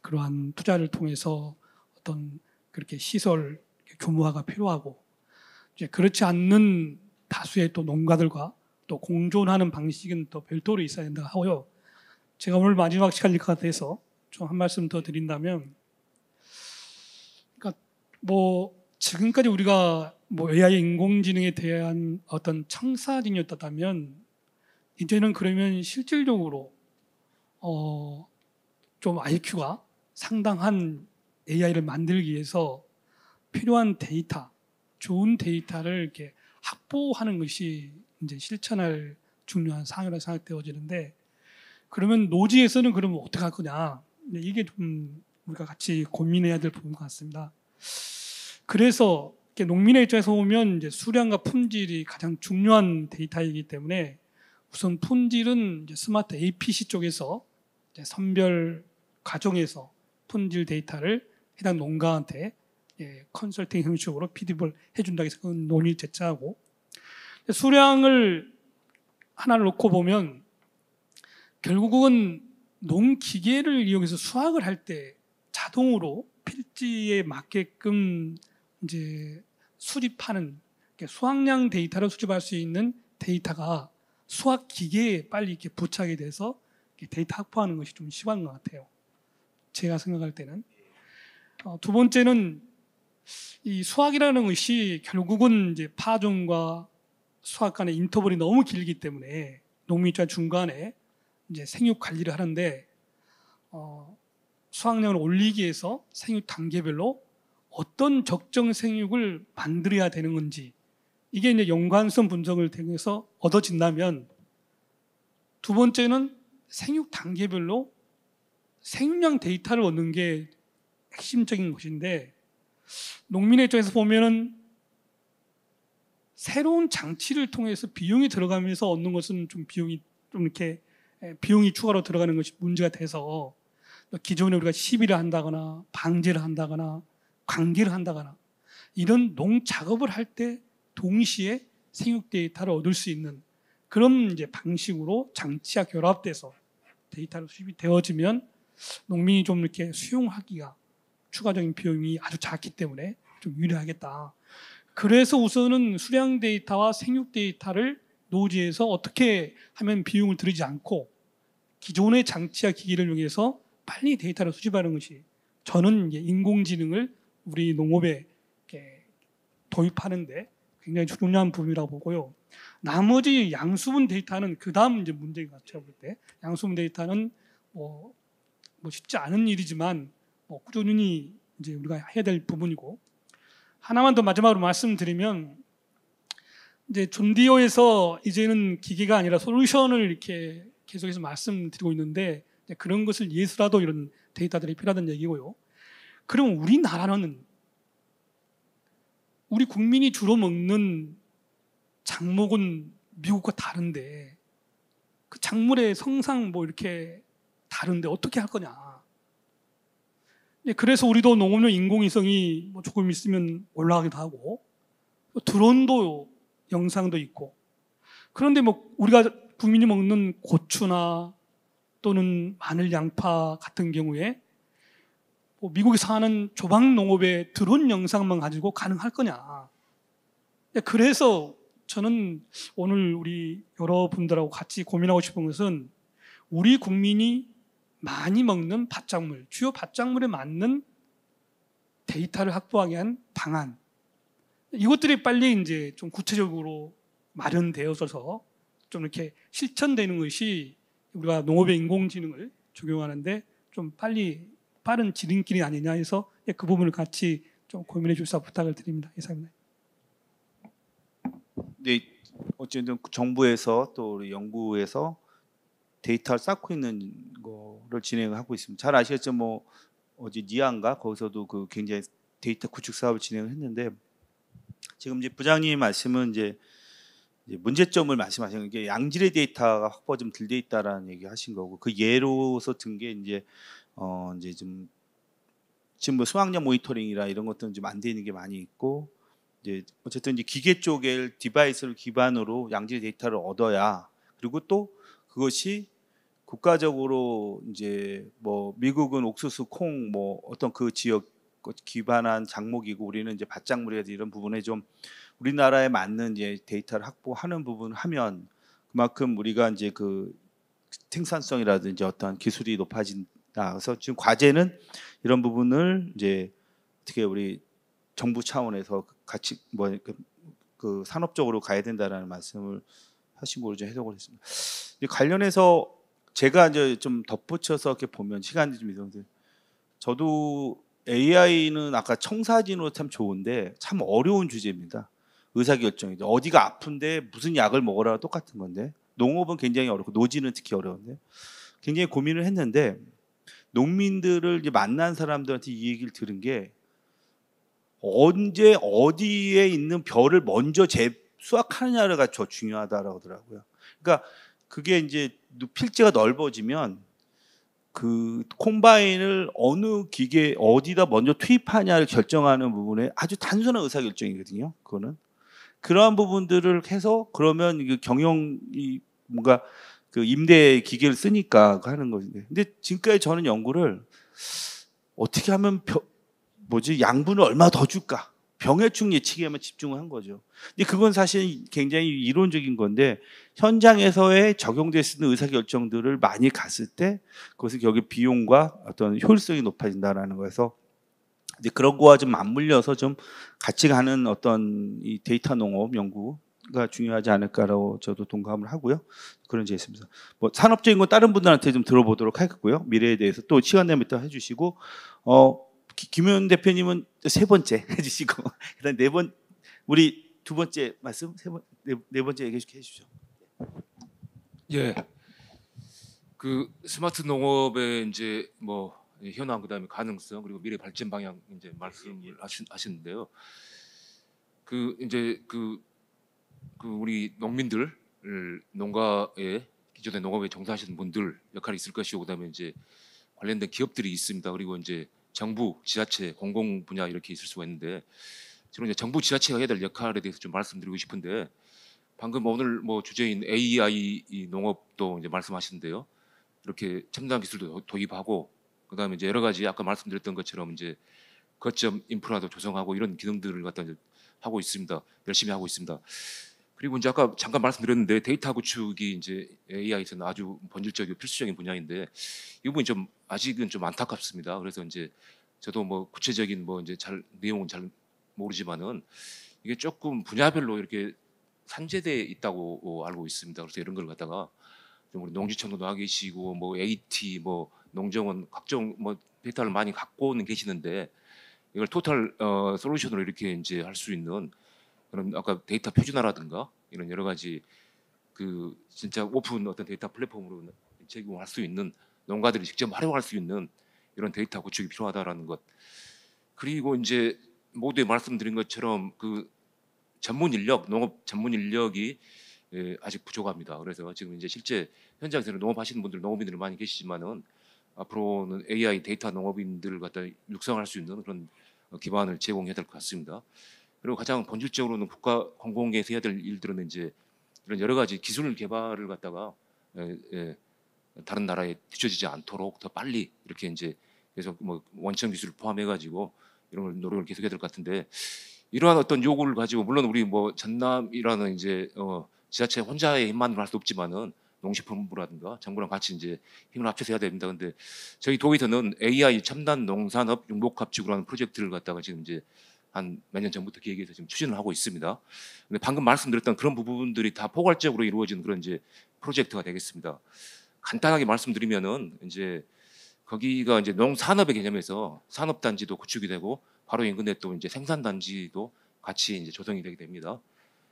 그러한 투자를 통해서 어떤 그렇게 시설 규모화가 필요하고, 이제 그렇지 않는 다수의 또 농가들과 또 공존하는 방식은 또 별도로 있어야 된다고 하고요. 제가 오늘 마지막 시간일 것 같아서 좀 한 말씀 더 드린다면, 그러니까 지금까지 우리가 AI 인공지능에 대한 어떤 청사진이었다면, 이제는 그러면 실질적으로 좀 IQ가 상당한 AI를 만들기 위해서 필요한 데이터, 좋은 데이터를 이렇게 확보하는 것이 이제 실천할 중요한 사항이라고 생각되어지는데, 그러면 노지에서는 그러면 어떻게 할 거냐? 이게 좀 우리가 같이 고민해야 될 부분 같습니다. 그래서 농민의 입장에서 보면 이제 수량과 품질이 가장 중요한 데이터이기 때문에 우선 품질은 이제 스마트 APC 쪽에서 이제 선별 과정에서 품질 데이터를 해당 농가한테 컨설팅 형식으로 피드백을 해준다고 해서 그건 논의 제차하고, 수량을 하나를 놓고 보면 결국은 농기계를 이용해서 수확을 할 때 자동으로 필지에 맞게끔 이제 수집하는, 수확량 데이터를 수집할 수 있는 데이터가 수확 기계에 빨리 이렇게 부착이 돼서 데이터 확보하는 것이 좀 심한 것 같아요. 제가 생각할 때는. 두 번째는 이 수확이라는 것이 결국은 이제 파종과 수확 간의 인터벌이 너무 길기 때문에 농민 입장 중간에 이제 생육 관리를 하는데, 수확량을 올리기 위해서 생육 단계별로 어떤 적정 생육을 만들어야 되는 건지, 이게 이제 연관성 분석을 통해서 얻어진다면, 두 번째는 생육 단계별로 생육량 데이터를 얻는 게 핵심적인 것인데 농민의 입장에서 보면은 새로운 장치를 통해서 비용이 들어가면서 얻는 것은 좀 비용이 좀 이렇게 비용이 추가로 들어가는 것이 문제가 돼서 기존에 우리가 시비를 한다거나 방제를 한다거나 관기를 한다거나 이런 농 작업을 할 때 동시에 생육 데이터를 얻을 수 있는 그런 이제 방식으로 장치와 결합돼서 데이터로 수집이 되어지면 농민이 좀 이렇게 수용하기가 추가적인 비용이 아주 작기 때문에 좀 유리하겠다. 그래서 우선은 수량 데이터와 생육 데이터를 노지에서 어떻게 하면 비용을 들이지 않고 기존의 장치와 기기를 이용해서 빨리 데이터를 수집하는 것이 저는 이제 인공지능을 우리 농업에 이렇게 도입하는데 굉장히 중요한 부분이라고 보고요. 나머지 양수분 데이터는 그 다음 이제 문제인 것 같아요. 볼 때 양수분 데이터는 뭐 쉽지 않은 일이지만 꾸준히 이제 우리가 해야 될 부분이고 하나만 더 마지막으로 말씀드리면 이제 존디어에서 이제는 기계가 아니라 솔루션을 이렇게 계속해서 말씀드리고 있는데 그런 것을 위해서라도 이런 데이터들이 필요하다는 얘기고요. 그럼 우리나라는 우리 국민이 주로 먹는 작물은 미국과 다른데 그 작물의 성상 뭐 이렇게 다른데 어떻게 할 거냐. 그래서 우리도 농업용 인공위성이 뭐 조금 있으면 올라가기도 하고 드론도 영상도 있고 그런데 뭐 우리가 국민이 먹는 고추나 또는 마늘, 양파 같은 경우에 뭐 미국에서 하는 조박 농업의 드론 영상만 가지고 가능할 거냐. 그래서 저는 오늘 우리 여러분들하고 같이 고민하고 싶은 것은 우리 국민이 많이 먹는 밭작물, 주요 밭작물에 맞는 데이터를 확보하기 위한 방안. 이것들이 빨리 이제 좀 구체적으로 마련되어져서 좀 이렇게 실천되는 것이 우리가 농업의 인공지능을 적용하는데 좀 빨리 빠른 지름길이 아니냐 해서 그 부분을 같이 좀 고민해 주셔서 부탁을 드립니다. 이상입니다. 네, 어쨌든 정부에서 또 우리 연구에서 데이터를 쌓고 있는 거를 진행하고 있습니다. 잘 아시겠죠? 뭐 어제 니안가 거기서도 그 굉장히 데이터 구축 사업을 진행을 했는데 지금 이제 부장님 말씀은 이제 문제점을 말씀하시는 게 양질의 데이터가 확보가 좀 덜 돼 있다라는 얘기 하신 거고 그 예로서 든 게 이제 이제 좀 지금 뭐 수확량 모니터링이라 이런 것들은 좀 안 되는 게 많이 있고 이제 어쨌든 이제 기계 쪽에 디바이스를 기반으로 양질의 데이터를 얻어야 그리고 또 그것이 국가적으로 이제 뭐 미국은 옥수수, 콩 뭐 어떤 그 지역 기반한 작목이고 우리는 이제 밭작물이라든지 이런 부분에 좀 우리나라에 맞는 이제 데이터를 확보하는 부분을 하면 그만큼 우리가 이제 그 생산성이라든지 어떤 기술이 높아진다. 그래서 지금 과제는 이런 부분을 이제 어떻게 우리 정부 차원에서 같이 뭐 그 산업적으로 가야 된다라는 말씀을 하신 걸로 좀 해석을 했습니다. 관련해서 제가 이제 좀 덧붙여서 이렇게 보면 시간이 좀 있었는데 저도 AI는 아까 청사진으로 참 좋은데 참 어려운 주제입니다. 의사결정이죠. 어디가 아픈데 무슨 약을 먹으라 똑같은 건데 농업은 굉장히 어렵고 노지는 특히 어려운데 굉장히 고민을 했는데 농민들을 이제 만난 사람들한테 이 얘기를 들은 게 언제 어디에 있는 벼를 먼저 수확하느냐가 더 중요하다라고 하더라고요. 그러니까 그게 이제 필지가 넓어지면 그 콤바인을 어느 기계 어디다 먼저 투입하냐를 결정하는 부분에 아주 단순한 의사결정이거든요. 그거는 그러한 부분들을 해서 그러면 이게 경영이 뭔가 그 임대 기계를 쓰니까 하는 것인데 근데 지금까지 저는 연구를 어떻게 하면 양분을 얼마 더 줄까 병해충 예측에만 집중을 한 거죠. 근데 그건 사실 굉장히 이론적인 건데 현장에서의 적용될 수 있는 의사결정들을 많이 갔을 때 그것은 여기 비용과 어떤 효율성이 높아진다라는 거에서 이제 그런 거와 좀 맞물려서 좀 같이 가는 어떤 이 데이터 농업 연구가 중요하지 않을까라고 저도 동감을 하고요. 그런 제 있습니다. 뭐 산업적인 건 다른 분들한테 좀 들어보도록 하겠고요. 미래에 대해서 또 시간 되면 또 해주시고 김효연 대표님은 세 번째 해주시고 그다음 우리 두 번째 말씀 네 번째 얘기해 주시죠. 예. 그 스마트 농업의 이제 뭐 현황 그다음에 가능성 그리고 미래 발전 방향 이제 말씀을 하시는데요. 그 이제 그 우리 농민들 농가에 기존에 농업에 종사하시는 분들 역할이 있을 것이고 그다음에 이제 관련된 기업들이 있습니다. 그리고 이제 정부, 지자체, 공공 분야 이렇게 있을 수가 있는데 저는 이제 정부 지자체가 해야 될 역할에 대해서 좀 말씀드리고 싶은데 방금 오늘 뭐 주제인 AI 이 농업도 이제 말씀하시는데요. 이렇게 첨단 기술도 도입하고 그다음에 이제 여러 가지 아까 말씀드렸던 것처럼 이제 거점 인프라도 조성하고 이런 기능들을 갖다 이제 하고 있습니다. 열심히 하고 있습니다. 그리고 이제 아까 잠깐 말씀드렸는데 데이터 구축이 이제 AI에서는 아주 본질적이고 필수적인 분야인데 이 부분이 좀 아직은 좀 안타깝습니다. 그래서 이제 저도 뭐 구체적인 뭐 이제 잘 내용은 잘 모르지만은 이게 조금 분야별로 이렇게 산재돼 있다고 알고 있습니다. 그래서 이런 걸 갖다가 좀 우리 농지청도 나와 계시고 뭐 AT 뭐 농정원 각종 뭐 데이터를 많이 갖고는 계시는데 이걸 토탈 솔루션으로 이렇게 이제 할 수 있는 그런 아까 데이터 표준화라든가 이런 여러 가지 그 진짜 오픈 어떤 데이터 플랫폼으로 제공할 수 있는 농가들이 직접 활용할 수 있는 이런 데이터 구축이 필요하다라는 것. 그리고 이제 모두에 말씀드린 것처럼 그 전문 인력, 농업 전문 인력이 아직 부족합니다. 그래서 지금 이제 실제 현장에서는 농업하시는 분들, 농업인들이 많이 계시지만은 앞으로는 AI 데이터 농업인들을 갖다 육성할 수 있는 그런 기반을 제공해야 될 것 같습니다. 그리고 가장 본질적으로는 국가 공공에서 해야 될 일들은 이제 이런 여러 가지 기술 개발을 갖다가 다른 나라에 뒤처지지 않도록 더 빨리 이렇게 이제 계속 뭐 원천 기술을 포함해가지고 이런 걸 노력을 계속해야 될 것 같은데 이러한 어떤 요구를 가지고 물론 우리 뭐 전남이라는 이제 지자체 혼자의 힘만으로 할 수 없지만은 농식품부라든가 정부랑 같이 이제 힘을 합쳐서 해야 됩니다. 근데 저희 도에서는 AI 첨단 농산업 융복합지구라는 프로젝트를 갖다가 지금 이제 한 몇 년 전부터 기획해서 지금 추진을 하고 있습니다. 근데 방금 말씀드렸던 그런 부분들이 다 포괄적으로 이루어지는 그런 이제 프로젝트가 되겠습니다. 간단하게 말씀드리면은 이제 거기가 이제 농산업의 개념에서 산업단지도 구축이 되고 바로 인근에 또 이제 생산단지도 같이 이제 조성이 되게 됩니다.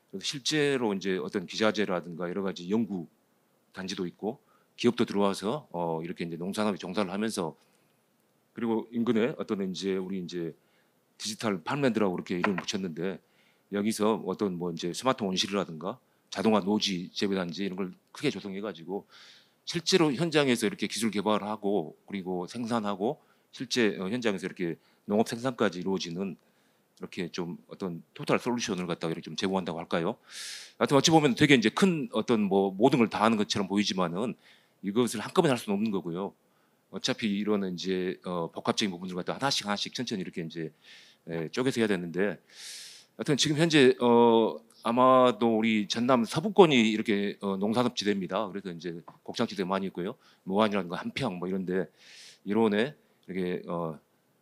그래서 실제로 이제 어떤 기자재라든가 여러 가지 연구 단지도 있고 기업도 들어와서 이렇게 이제 농산업에 종사를 하면서 그리고 인근에 어떤 이제 우리 이제 디지털 farmland라고 그렇게 이름을 붙였는데 여기서 어떤 뭐 이제 스마트 온실이라든가 자동화 노지 재배단지 이런 걸 크게 조성해가지고 실제로 현장에서 이렇게 기술 개발하고 그리고 생산하고 실제 현장에서 이렇게 농업 생산까지 이루어지는 이렇게 좀 어떤 토탈 솔루션을 갖다가 이렇게 좀 제공한다고 할까요? 하여튼 어찌 보면 되게 이제 큰 어떤 뭐 모든 걸 다 하는 것처럼 보이지만은 이것을 한꺼번에 할 수는 없는 거고요. 어차피 이런 이제 복합적인 부분들 갖다 하나씩 천천히 이렇게 이제 쪼개서 해야 되는데 하여튼 지금 현재 아마도 우리 전남 서부권이 이렇게 농산업 지대입니다. 그래서 이제 곡창지대 많이 있고요. 무안이라든가 한평 뭐 이런데 이론에 이렇게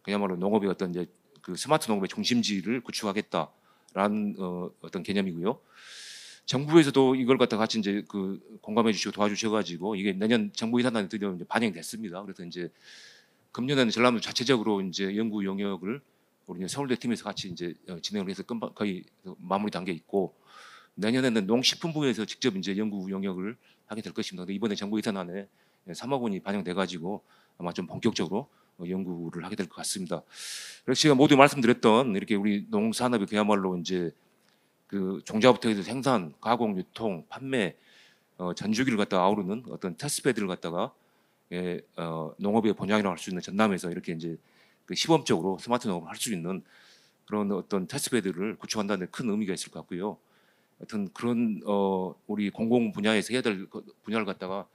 그야말로 농업의 어떤 이제 그 스마트 농업의 중심지를 구축하겠다라는 어떤 개념이고요. 정부에서도 이걸 갖다 같이 이제 그 공감해 주시고 도와주셔가지고 이게 내년 정부 예산안에 드디어 이제 반영이 됐습니다. 그래서 이제 금년에는 전남도 자체적으로 이제 연구 영역을 우리 이제 서울대 팀에서 같이 이제 진행을 해서 거의 마무리 단계에 있고 내년에는 농식품부에서 직접 이제 연구 영역을 하게 될 것입니다. 근데 이번에 정부 예산안에 3억 원이 반영돼 가지고 아마 좀 본격적으로 연구를 하게 될 것 같습니다. 그래서 제가 모두 말씀드렸던 이렇게 우리 농산업이 그야말로 이제 그 종자부터 해서 생산, 가공, 유통, 판매 전주기를 갖다 아우르는 어떤 테스트베드를 갖다가 농업의 본향이라고 할 수 있는 전남에서 이렇게 이제 그 시범적으로 스마트 농업을 할 수 있는 그런 어떤 테스트베드를 구축한다는 데 큰 의미가 있을 것 같고요. 하여튼 그런 우리 공공 분야에서 해야 될 분야를 갖다가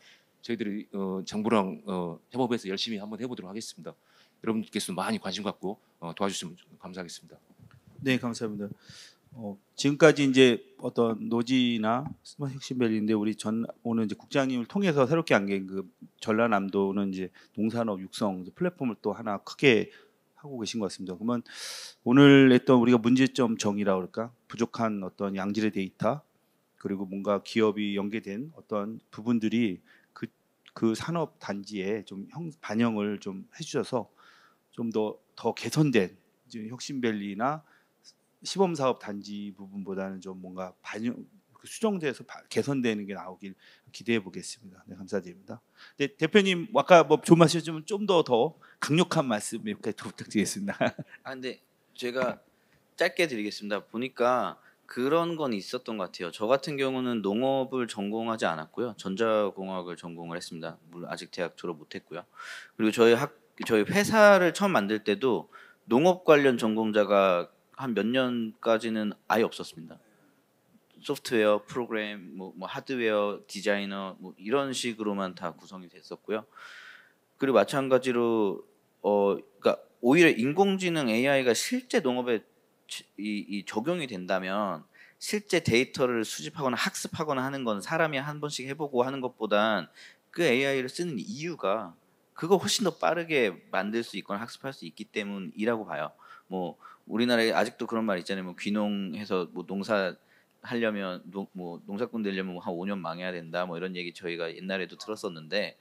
저희들이 정부랑 협업해서 열심히 한번 해보도록 하겠습니다. 여러분께서 많이 관심 갖고 도와주시면 감사하겠습니다. 네, 감사합니다. 지금까지 이제 어떤 노지나 스마트 혁신밸리인데 우리 오늘 이제 국장님을 통해서 새롭게 안긴 그 전라남도는 이제 농산업 육성 플랫폼을 또 하나 크게 하고 계신 것 같습니다. 그러면 오늘 했던 우리가 문제점 정의라고 그럴까 부족한 어떤 양질의 데이터 그리고 뭔가 기업이 연계된 어떤 부분들이 그 산업 단지에 좀 반영을 좀 해주셔서 좀 더 개선된 혁신밸리나 시범 사업 단지 부분보다는 좀 뭔가 수정돼서 개선되는 게 나오길 기대해 보겠습니다. 네, 감사드립니다. 네, 대표님 아까 뭐 좀 하셨지만 좀 더 강력한 말씀 몇 가지 부탁드리겠습니다. 근데 제가 짧게 드리겠습니다. 보니까 그런 건 있었던 것 같아요. 저 같은 경우는 농업을 전공하지 않았고요. 전자공학을 전공을 했습니다. 물론 아직 대학 졸업 못했고요. 그리고 저희 회사를 처음 만들 때도 농업 관련 전공자가 한 몇 년까지는 아예 없었습니다. 소프트웨어, 프로그램, 뭐 하드웨어, 디자이너 뭐 이런 식으로만 다 구성이 됐었고요. 그리고 마찬가지로 그러니까 오히려 인공지능 AI가 실제 농업에 이 적용이 된다면 실제 데이터를 수집하거나 학습하거나 하는 건 사람이 한 번씩 해보고 하는 것보단 그 AI를 쓰는 이유가 그거 훨씬 더 빠르게 만들 수 있거나 학습할 수 있기 때문이라고 봐요. 뭐 우리나라에 아직도 그런 말 있잖아요. 뭐 귀농해서 뭐 농사 하려면 뭐 농사꾼 되려면 한 5년 망해야 된다. 뭐 이런 얘기 저희가 옛날에도 들었었는데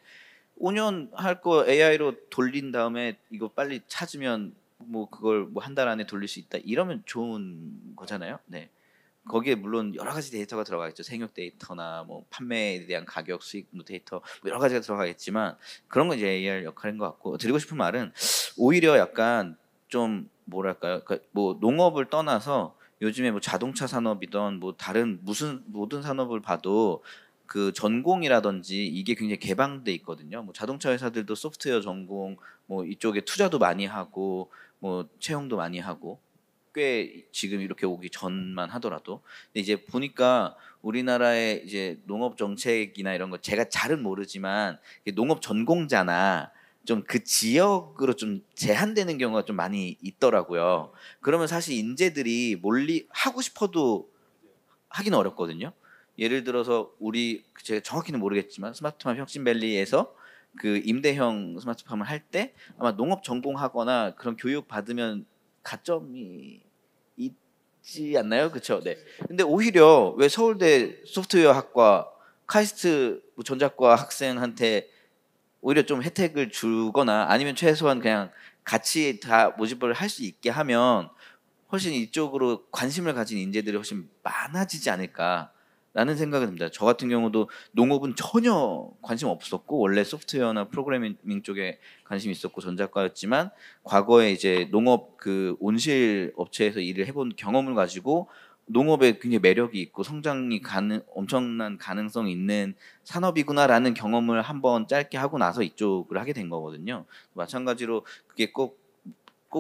5년 할 거 AI로 돌린 다음에 이거 빨리 찾으면 뭐 그걸 뭐 한 달 안에 돌릴 수 있다. 이러면 좋은 거잖아요. 네. 거기에 물론 여러 가지 데이터가 들어가겠죠. 생육 데이터나 뭐 판매에 대한 가격, 수익 데이터 뭐 여러 가지가 들어가겠지만 그런 건 이제 AI 역할인 것 같고 드리고 싶은 말은 오히려 약간 좀 뭐랄까요? 그러니까 뭐 농업을 떠나서 요즘에 뭐 자동차 산업이든 뭐 다른 모든 산업을 봐도 그 전공이라든지 이게 굉장히 개방돼 있거든요. 뭐 자동차 회사들도 소프트웨어 전공 뭐 이쪽에 투자도 많이 하고 뭐 채용도 많이 하고 꽤 지금 이렇게 오기 전만 하더라도 근데 이제 보니까 우리나라의 이제 농업 정책이나 이런 거 제가 잘은 모르지만 농업 전공자나 좀 그 지역으로 좀 제한되는 경우가 좀 많이 있더라고요. 그러면 사실 인재들이 하고 싶어도 하기는 어렵거든요. 예를 들어서 제가 정확히는 모르겠지만 스마트팜 혁신밸리에서 그 임대형 스마트팜을 할 때 아마 농업 전공하거나 그런 교육 받으면 가점이 있지 않나요? 그렇죠? 네. 근데 오히려 왜 서울대 소프트웨어 학과 카이스트 전자과 학생한테 오히려 좀 혜택을 주거나 아니면 최소한 그냥 같이 다 모집을 할 수 있게 하면 훨씬 이쪽으로 관심을 가진 인재들이 훨씬 많아지지 않을까라는 생각이 듭니다. 저 같은 경우도 농업은 전혀 관심 없었고 원래 소프트웨어나 프로그래밍 쪽에 관심이 있었고 전자과였지만 과거에 이제 농업 그 온실 업체에서 일을 해본 경험을 가지고 농업에 굉장히 매력이 있고 성장이 엄청난 가능성이 있는 산업이구나라는 경험을 한번 짧게 하고 나서 이쪽을 하게 된 거거든요. 마찬가지로 그게 꼭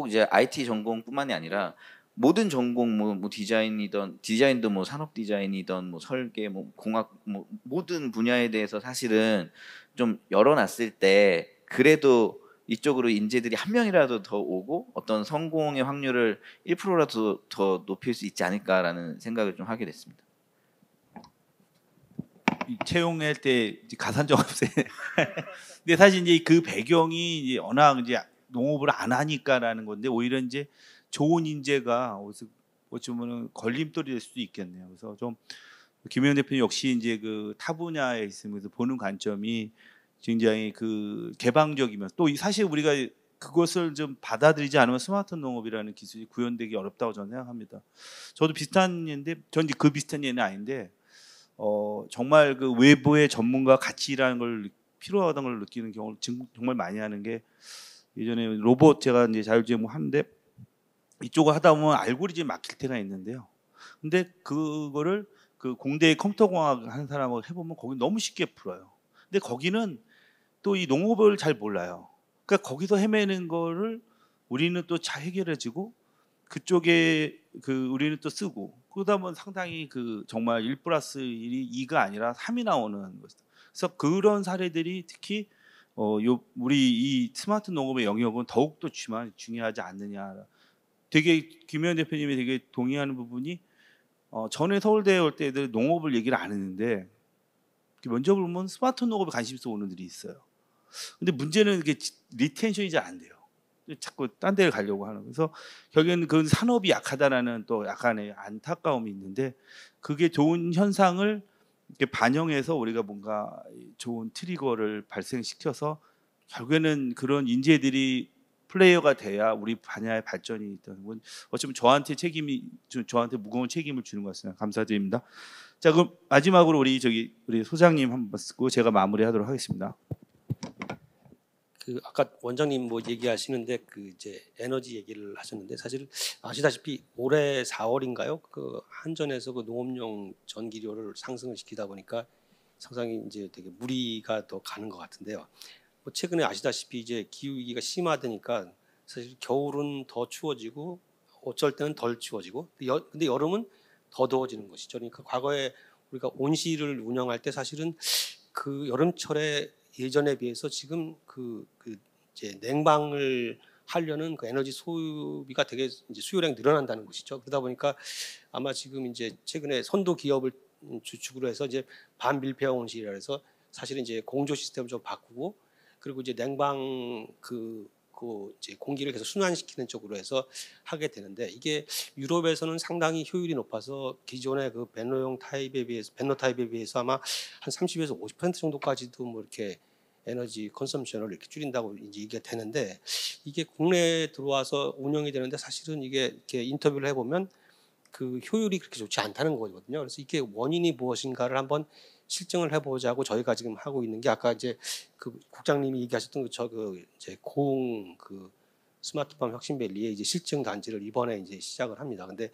이제 IT 전공뿐만이 아니라 모든 전공 뭐 디자인도 뭐 산업 디자인이든 뭐 설계 뭐 공학 뭐 모든 분야에 대해서 사실은 좀 열어놨을 때 그래도 이쪽으로 인재들이 한 명이라도 더 오고 어떤 성공의 확률을 1%라도 더 높일 수 있지 않을까라는 생각을 좀 하게 됐습니다. 채용할 때 가산점업세. 근데 사실 이제 그 배경이 이제 워낙 이제 농업을 안 하니까라는 건데 오히려 이제 좋은 인재가 어쩌면 걸림돌이 될 수도 있겠네요. 그래서 좀 김혜원 대표님 역시 이제 그 타 분야에 있으면서 보는 관점이 굉장히 그 개방적이면 또 사실 우리가 그것을 좀 받아들이지 않으면 스마트 농업이라는 기술이 구현되기 어렵다고 저는 생각합니다. 저도 비슷한 예인데 전 이제 그 비슷한 예는 아닌데 정말 그 외부의 전문가 같이 일하는 걸 필요하다는 걸 느끼는 경우를 정말 많이 하는 게 예전에 로봇 제가 이제 자율주행 하는데 이쪽을 하다 보면 알고리즘 막힐 때가 있는데요. 근데 그거를 그 공대의 컴퓨터공학 하는 사람하고 해보면 거기 너무 쉽게 풀어요. 근데 거기는 또 이 농업을 잘 몰라요. 그러니까 거기서 헤매는 거를 우리는 또 잘 해결해주고 그쪽에 그 우리는 또 쓰고 그러다 보면 상당히 그 정말 1+1이 2가 아니라 3이 나오는 것이다. 그래서 그런 사례들이 특히 우리 이 스마트 농업의 영역은 더욱더 중요하지 않느냐. 되게 김혜원 대표님이 되게 동의하는 부분이 전에 서울대에 올 때 애들 농업을 얘기를 안 했는데 면접을 보면 스마트 농업에 관심 있어 오는 들이 있어요. 근데 문제는 이게 리텐션이 잘 안 돼요. 자꾸 딴 데를 가려고 하는. 그래서 결국에는 그 산업이 약하다라는 또 약간의 안타까움이 있는데 그게 좋은 현상을 이렇게 반영해서 우리가 뭔가 좋은 트리거를 발생시켜서 결국에는 그런 인재들이 플레이어가 돼야 우리 분야의 발전이 있다는 건 어쩌면 저한테 무거운 책임을 주는 것 같습니다. 감사드립니다. 자, 그럼 마지막으로 우리 소장님 한번 쓰고 제가 마무리하도록 하겠습니다. 그 아까 원장님 뭐 얘기하시는데 그 이제 에너지 얘기를 하셨는데 사실 아시다시피 올해 4월인가요? 그 한전에서 그 농업용 전기료를 상승을 시키다 보니까 상당히 이제 되게 무리가 더 가는 것 같은데요. 뭐 최근에 아시다시피 이제 기후 위기가 심화되니까 사실 겨울은 더 추워지고 어쩔 때는 덜 추워지고 근데 여름은 더 더워지는 것이죠. 그러니까 과거에 우리가 온실을 운영할 때 사실은 그 여름철에 예전에 비해서 지금 그 이제 냉방을 하려는 그 에너지 소비가 되게 이제 수요량이 늘어난다는 것이죠. 그러다 보니까 아마 지금 이제 최근에 선도 기업을 주축으로 해서 이제 반밀폐형 온실이라 해서 사실은 이제 공조 시스템을 좀 바꾸고 그리고 이제 냉방 그 이제 공기를 계속 순환시키는 쪽으로 해서 하게 되는데 이게 유럽에서는 상당히 효율이 높아서 기존의 그 벤노 타입에 비해서 아마 한 30에서 50% 정도까지도 뭐 이렇게 에너지 컨섬션을 이렇게 줄인다고 이제 이게 되는데 이게 국내에 들어와서 운영이 되는데 사실은 이게 이렇게 인터뷰를 해보면 그 효율이 그렇게 좋지 않다는 거거든요. 그래서 이게 원인이 무엇인가를 한번 실증을 해보자고 저희가 지금 하고 있는 게 아까 이제 그 국장님이 얘기하셨던 이제 고흥 그 스마트팜 혁신밸리의 이제 실증 단지를 이번에 이제 시작을 합니다. 근데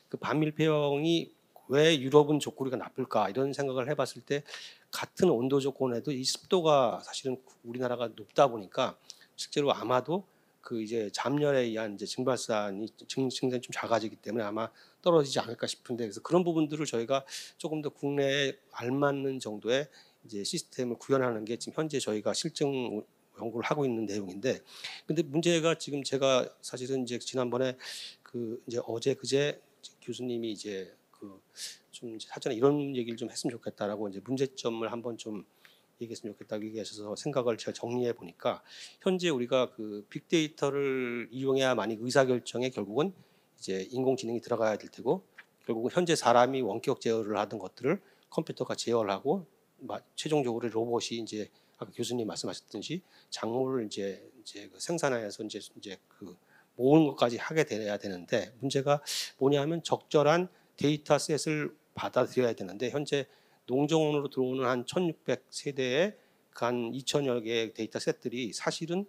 그 반밀폐형이 왜 유럽은 조건이가 나쁠까 이런 생각을 해봤을 때 같은 온도 조건에도 이 습도가 사실은 우리나라가 높다 보니까 실제로 아마도 그 이제 잡열에 의한 이제 증발산이 증산이 좀 작아지기 때문에 아마 떨어지지 않을까 싶은데 그래서 그런 부분들을 저희가 조금 더 국내에 알맞는 정도의 이제 시스템을 구현하는 게 지금 현재 저희가 실증 연구를 하고 있는 내용인데 근데 문제가 지금 제가 사실은 이제 지난번에 그 이제 어제 그제 교수님이 이제 그 좀 사전에 이런 얘기를 좀 했으면 좋겠다라고 이제 문제점을 한번 좀 얘기했으면 좋겠다고 얘기하셔서 생각을 제가 정리해 보니까 현재 우리가 그 빅데이터를 이용해야만이 의사결정에 결국은 이제 인공지능이 들어가야 될 테고 결국은 현재 사람이 원격 제어를 하던 것들을 컴퓨터가 제어를 하고 최종적으로 로봇이 이제 아까 교수님 말씀하셨듯이 작물을 이제 그 생산해서 이제 그 모으는 것까지 하게 돼야 되는데 문제가 뭐냐면 적절한 데이터셋을 받아들여야 되는데 현재 농정원으로 들어오는 한 1,600세대의 한 2,000여 개의 데이터셋들이 사실은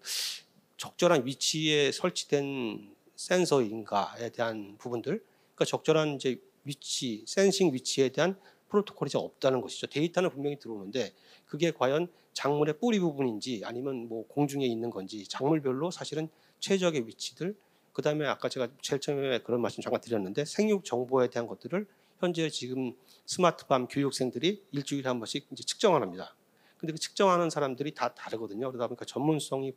적절한 위치에 설치된 센서인가에 대한 부분들, 그러니까 적절한 이제 위치, 센싱 위치에 대한 프로토콜이 없다는 것이죠. 데이터는 분명히 들어오는데 그게 과연 작물의 뿌리 부분인지 아니면 뭐 공중에 있는 건지 작물별로 사실은 최적의 위치들, 그다음에 아까 제가 제일 처음에 그런 말씀 잠깐 드렸는데 생육 정보에 대한 것들을 현재 지금 스마트팜 교육생들이 일주일에 한 번씩 이제 측정을 합니다. 근데 그 측정하는 사람들이 다 다르거든요. 그러다 보니까 전문성이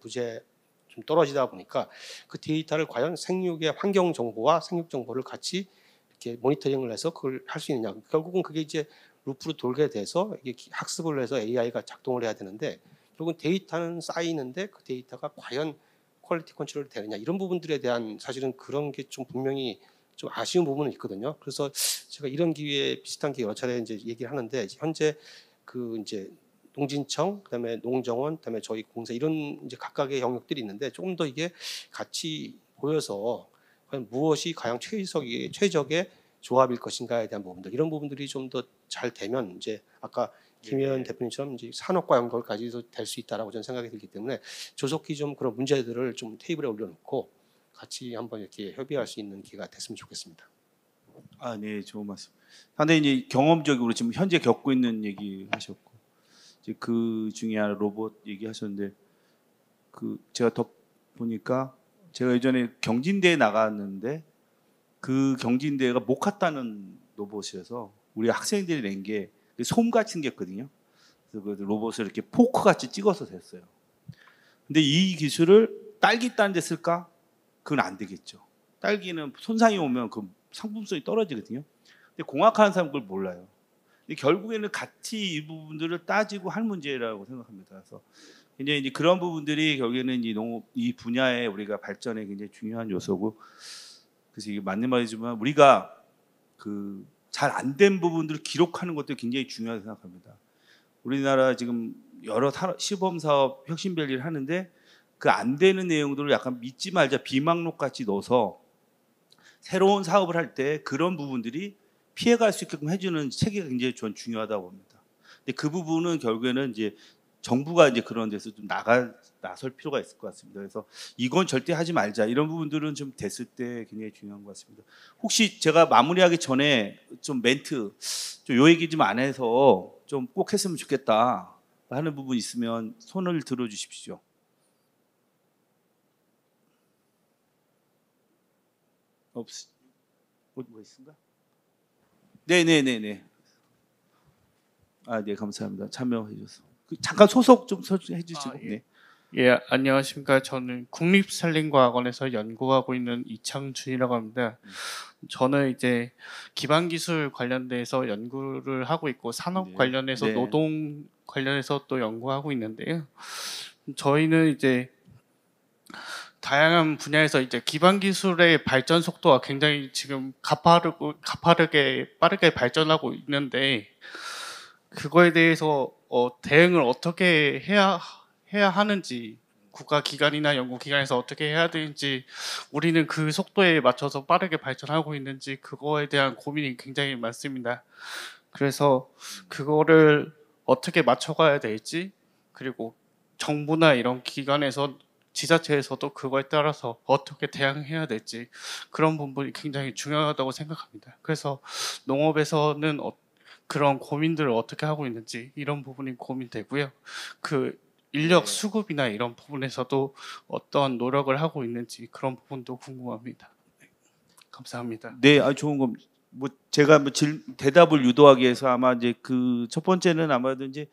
좀 떨어지다 보니까 그 데이터를 과연 생육의 환경 정보와 생육 정보를 같이 이렇게 모니터링을 해서 그걸 할 수 있느냐. 결국은 그게 이제 루프로 돌게 돼서 이게 학습을 해서 AI가 작동을 해야 되는데 결국은 데이터는 쌓이는데 그 데이터가 과연 퀄리티 컨트롤이 되느냐 이런 부분들에 대한 사실은 그런 게 좀 분명히 좀 아쉬운 부분은 있거든요. 그래서 제가 이런 기회에 비슷한 기회 여러 차례 이제 얘기를 하는데 현재 그 이제 농진청, 그다음에 농정원, 그다음에 저희 공사 이런 이제 각각의 영역들이 있는데 조금 더 이게 같이 보여서 과연 무엇이 가장 최적의 조합일 것인가에 대한 부분들 이런 부분들이 좀 더 잘 되면 이제 아까 김혜연 대표님처럼 이제 산업과 연결까지도 될 수 있다라고 저는 생각이 들기 때문에 조속히 좀 그런 문제들을 좀 테이블에 올려놓고 같이 한번 이렇게 협의할 수 있는 기회가 됐으면 좋겠습니다. 아, 네, 좋은 말씀. 상당히 이제 경험적으로 지금 현재 겪고 있는 얘기 하셨고, 이제 그 중에 하나 로봇 얘기하셨는데, 그 제가 더 보니까 제가 예전에 경진대에 나갔는데 그 경진대회가 모카타는 로봇이어서 우리 학생들이 낸 게 솜 같은 게 있거든요. 그래서 그 로봇을 이렇게 포크 같이 찍어서 됐어요. 근데 이 기술을 딸기 따는 데 쓸까? 그건 안 되겠죠. 딸기는 손상이 오면 그 상품성이 떨어지거든요. 근데 공학하는 사람은 그걸 몰라요. 근데 결국에는 같이 이 부분들을 따지고 할 문제라고 생각합니다. 그래서 굉장히 이제 그런 부분들이 결국에는 이 분야의 우리가 발전에 굉장히 중요한 요소고, 그래서 이게 맞는 말이지만 우리가 그 잘 안 된 부분들을 기록하는 것도 굉장히 중요하다고 생각합니다. 우리나라 지금 여러 시범 사업 혁신밸리를 하는데 그 안 되는 내용들을 약간 믿지 말자 비망록 같이 넣어서 새로운 사업을 할 때 그런 부분들이 피해갈 수 있게끔 해주는 체계가 굉장히 전 중요하다고 봅니다. 근데 그 부분은 결국에는 이제 정부가 이제 그런 데서 좀 나설 필요가 있을 것 같습니다. 그래서 이건 절대 하지 말자 이런 부분들은 좀 됐을 때 굉장히 중요한 것 같습니다. 혹시 제가 마무리하기 전에 좀 멘트 좀 요 얘기 좀 안 해서 좀 꼭 했으면 좋겠다 하는 부분 있으면 손을 들어 주십시오. 뭐 있습니까? 네네네네. 아, 네, 감사합니다. 참여해 주셔서. 잠깐 소속 좀 해주시고. 예. 네. 예, 안녕하십니까. 저는 국립산림과학원에서 연구하고 있는 이창준이라고 합니다. 저는 이제 기반기술 관련돼서 연구를 하고 있고 산업 네. 관련해서 네. 노동 관련해서 또 연구하고 있는데요. 저희는 이제 다양한 분야에서 이제 기반기술의 발전 속도가 굉장히 지금 가파르게 빠르게 발전하고 있는데 그거에 대해서 대응을 어떻게 해야 하는지 국가기관이나 연구기관에서 어떻게 해야 되는지 우리는 그 속도에 맞춰서 빠르게 발전하고 있는지 그거에 대한 고민이 굉장히 많습니다. 그래서 그거를 어떻게 맞춰가야 될지 그리고 정부나 이런 기관에서 지자체에서도 그거에 따라서 어떻게 대응해야 될지 그런 부분이 굉장히 중요하다고 생각합니다. 그래서 농업에서는 그런 고민들을 어떻게 하고 있는지 이런 부분이 고민되고요. 그 인력 수급이나 이런 부분에서도 어떤 노력을 하고 있는지 그런 부분도 궁금합니다. 네, 감사합니다. 네, 좋은 거. 뭐 제가 뭐 대답을 유도하기 위해서 아마 이제 그 첫 번째는 아마도 이제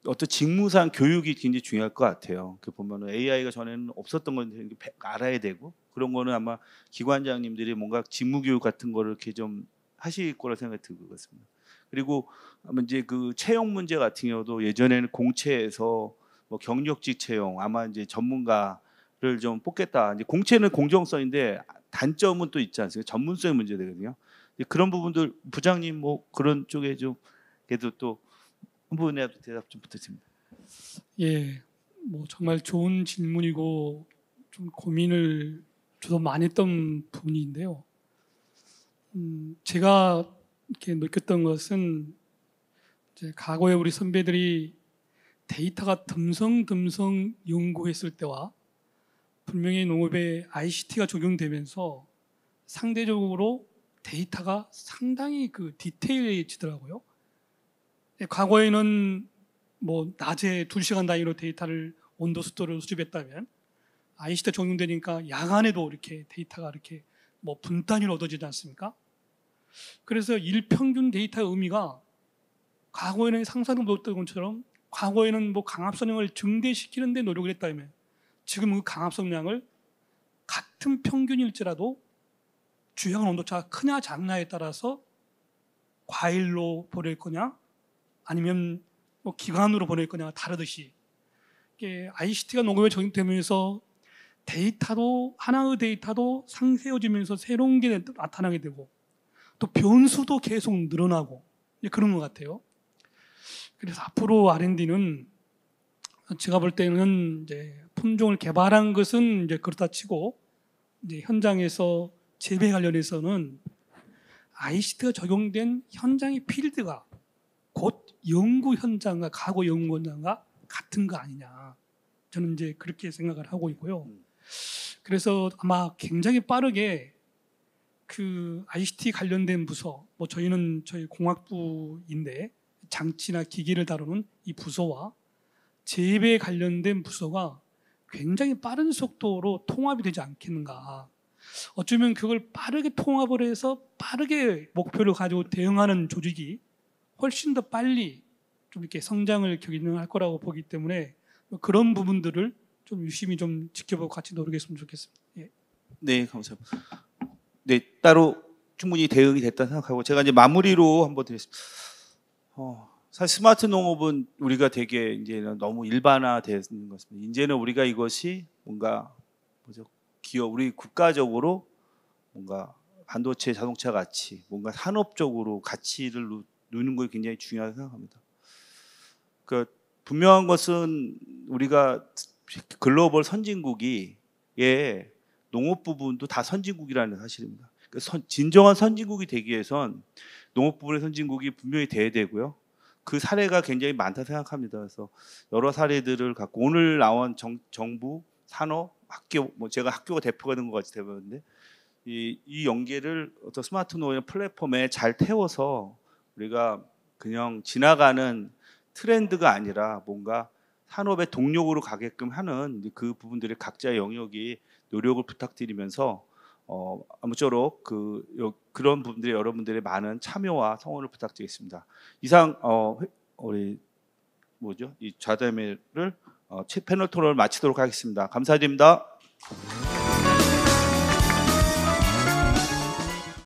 어떤 직무상 교육이 굉장히 중요할 것 같아요. 그 보면은 AI가 전에는 없었던 건 알아야 되고 그런 거는 아마 기관장님들이 뭔가 직무 교육 같은 거를 이렇게 좀 하실 거라 생각이 들고 같습니다. 그리고 아마 이제 그 채용 문제 같은 경우도 예전에는 공채에서 뭐 경력직 채용 아마 이제 전문가를 좀 뽑겠다. 이제 공채는 공정성인데 단점은 또 있지 않습니까? 전문성의 문제 되거든요. 그런 부분들 부장님 뭐 그런 쪽에 좀 그래도 또 한 부분에 대답 좀 부탁드립니다. 예, 뭐 정말 좋은 질문이고 좀 고민을 저도 많이 했던 부분인데요. 제가 이렇게 느꼈던 것은 이제 과거에 우리 선배들이 데이터가 듬성듬성 연구했을 때와 분명히 농업에 ICT가 적용되면서 상대적으로 데이터가 상당히 그 디테일해지더라고요. 과거에는 뭐 낮에 2시간 단위로 데이터를 온도 습도를 수집했다면 ICT가 적용되니까 야간에도 이렇게 데이터가 이렇게 뭐 분 단위로 얻어지지 않습니까? 그래서 일평균 데이터의 의미가 과거에는 상상도 못했던 것처럼 과거에는 뭐 강압성량을 증대시키는 데 노력을 했다면 지금 그 강압성량을 같은 평균일지라도 주양 온도차가 크냐 작냐에 따라서 과일로 보낼 거냐 아니면 뭐 기관으로 보낼 거냐가 다르듯이 ICT가 농업에 적용되면서 데이터도 하나의 데이터도 상세해지면서 새로운 게 나타나게 되고 또 변수도 계속 늘어나고 그런 것 같아요. 그래서 앞으로 R&D는 제가 볼 때는 이제 품종을 개발한 것은 이제 그렇다 치고 이제 현장에서 재배 관련해서는 ICT가 적용된 현장의 필드가 곧 연구 현장과 과거 연구 현장과 같은 거 아니냐. 저는 이제 그렇게 생각을 하고 있고요. 그래서 아마 굉장히 빠르게 그 ICT 관련된 부서, 뭐 저희는 저희 공학부인데 장치나 기기를 다루는 이 부서와 재배 관련된 부서가 굉장히 빠른 속도로 통합이 되지 않겠는가. 어쩌면 그걸 빠르게 통합을 해서 빠르게 목표를 가지고 대응하는 조직이 훨씬 더 빨리 좀 이렇게 성장을 경영할 거라고 보기 때문에 그런 부분들을 좀 유심히 좀 지켜보고 같이 노력했으면 좋겠습니다. 예. 네, 감사합니다. 네, 따로 충분히 대응이 됐다 생각하고 제가 이제 마무리로 한번 드리겠습니다. 사실 스마트 농업은 우리가 되게 이제 너무 일반화되는 것 같습니다. 이제는 우리가 이것이 뭔가 우리 국가적으로 뭔가 반도체, 자동차 같이 뭔가 산업적으로 가치를 누는 게 굉장히 중요하다고 생각합니다. 그 분명한 것은 우리가 글로벌 선진국이 농업 부분도 다 선진국이라는 사실입니다. 진정한 선진국이 되기 위해선 농업 부분의 선진국이 분명히 돼야 되고요. 그 사례가 굉장히 많다 생각합니다. 그래서 여러 사례들을 갖고 오늘 나온 정부, 산업, 학교, 뭐 제가 학교가 대표가 된 것 같이 되었는데 이 연계를 어떤 스마트 농업 플랫폼에 잘 태워서 우리가 그냥 지나가는 트렌드가 아니라 뭔가 산업의 동력으로 가게끔 하는 그 부분들의 각자의 영역이 노력을 부탁드리면서 아무쪼록 그런 부분들이 여러분들의 많은 참여와 성원을 부탁드리겠습니다. 이상 우리 이 좌담회를 패널 토론을 마치도록 하겠습니다. 감사드립니다.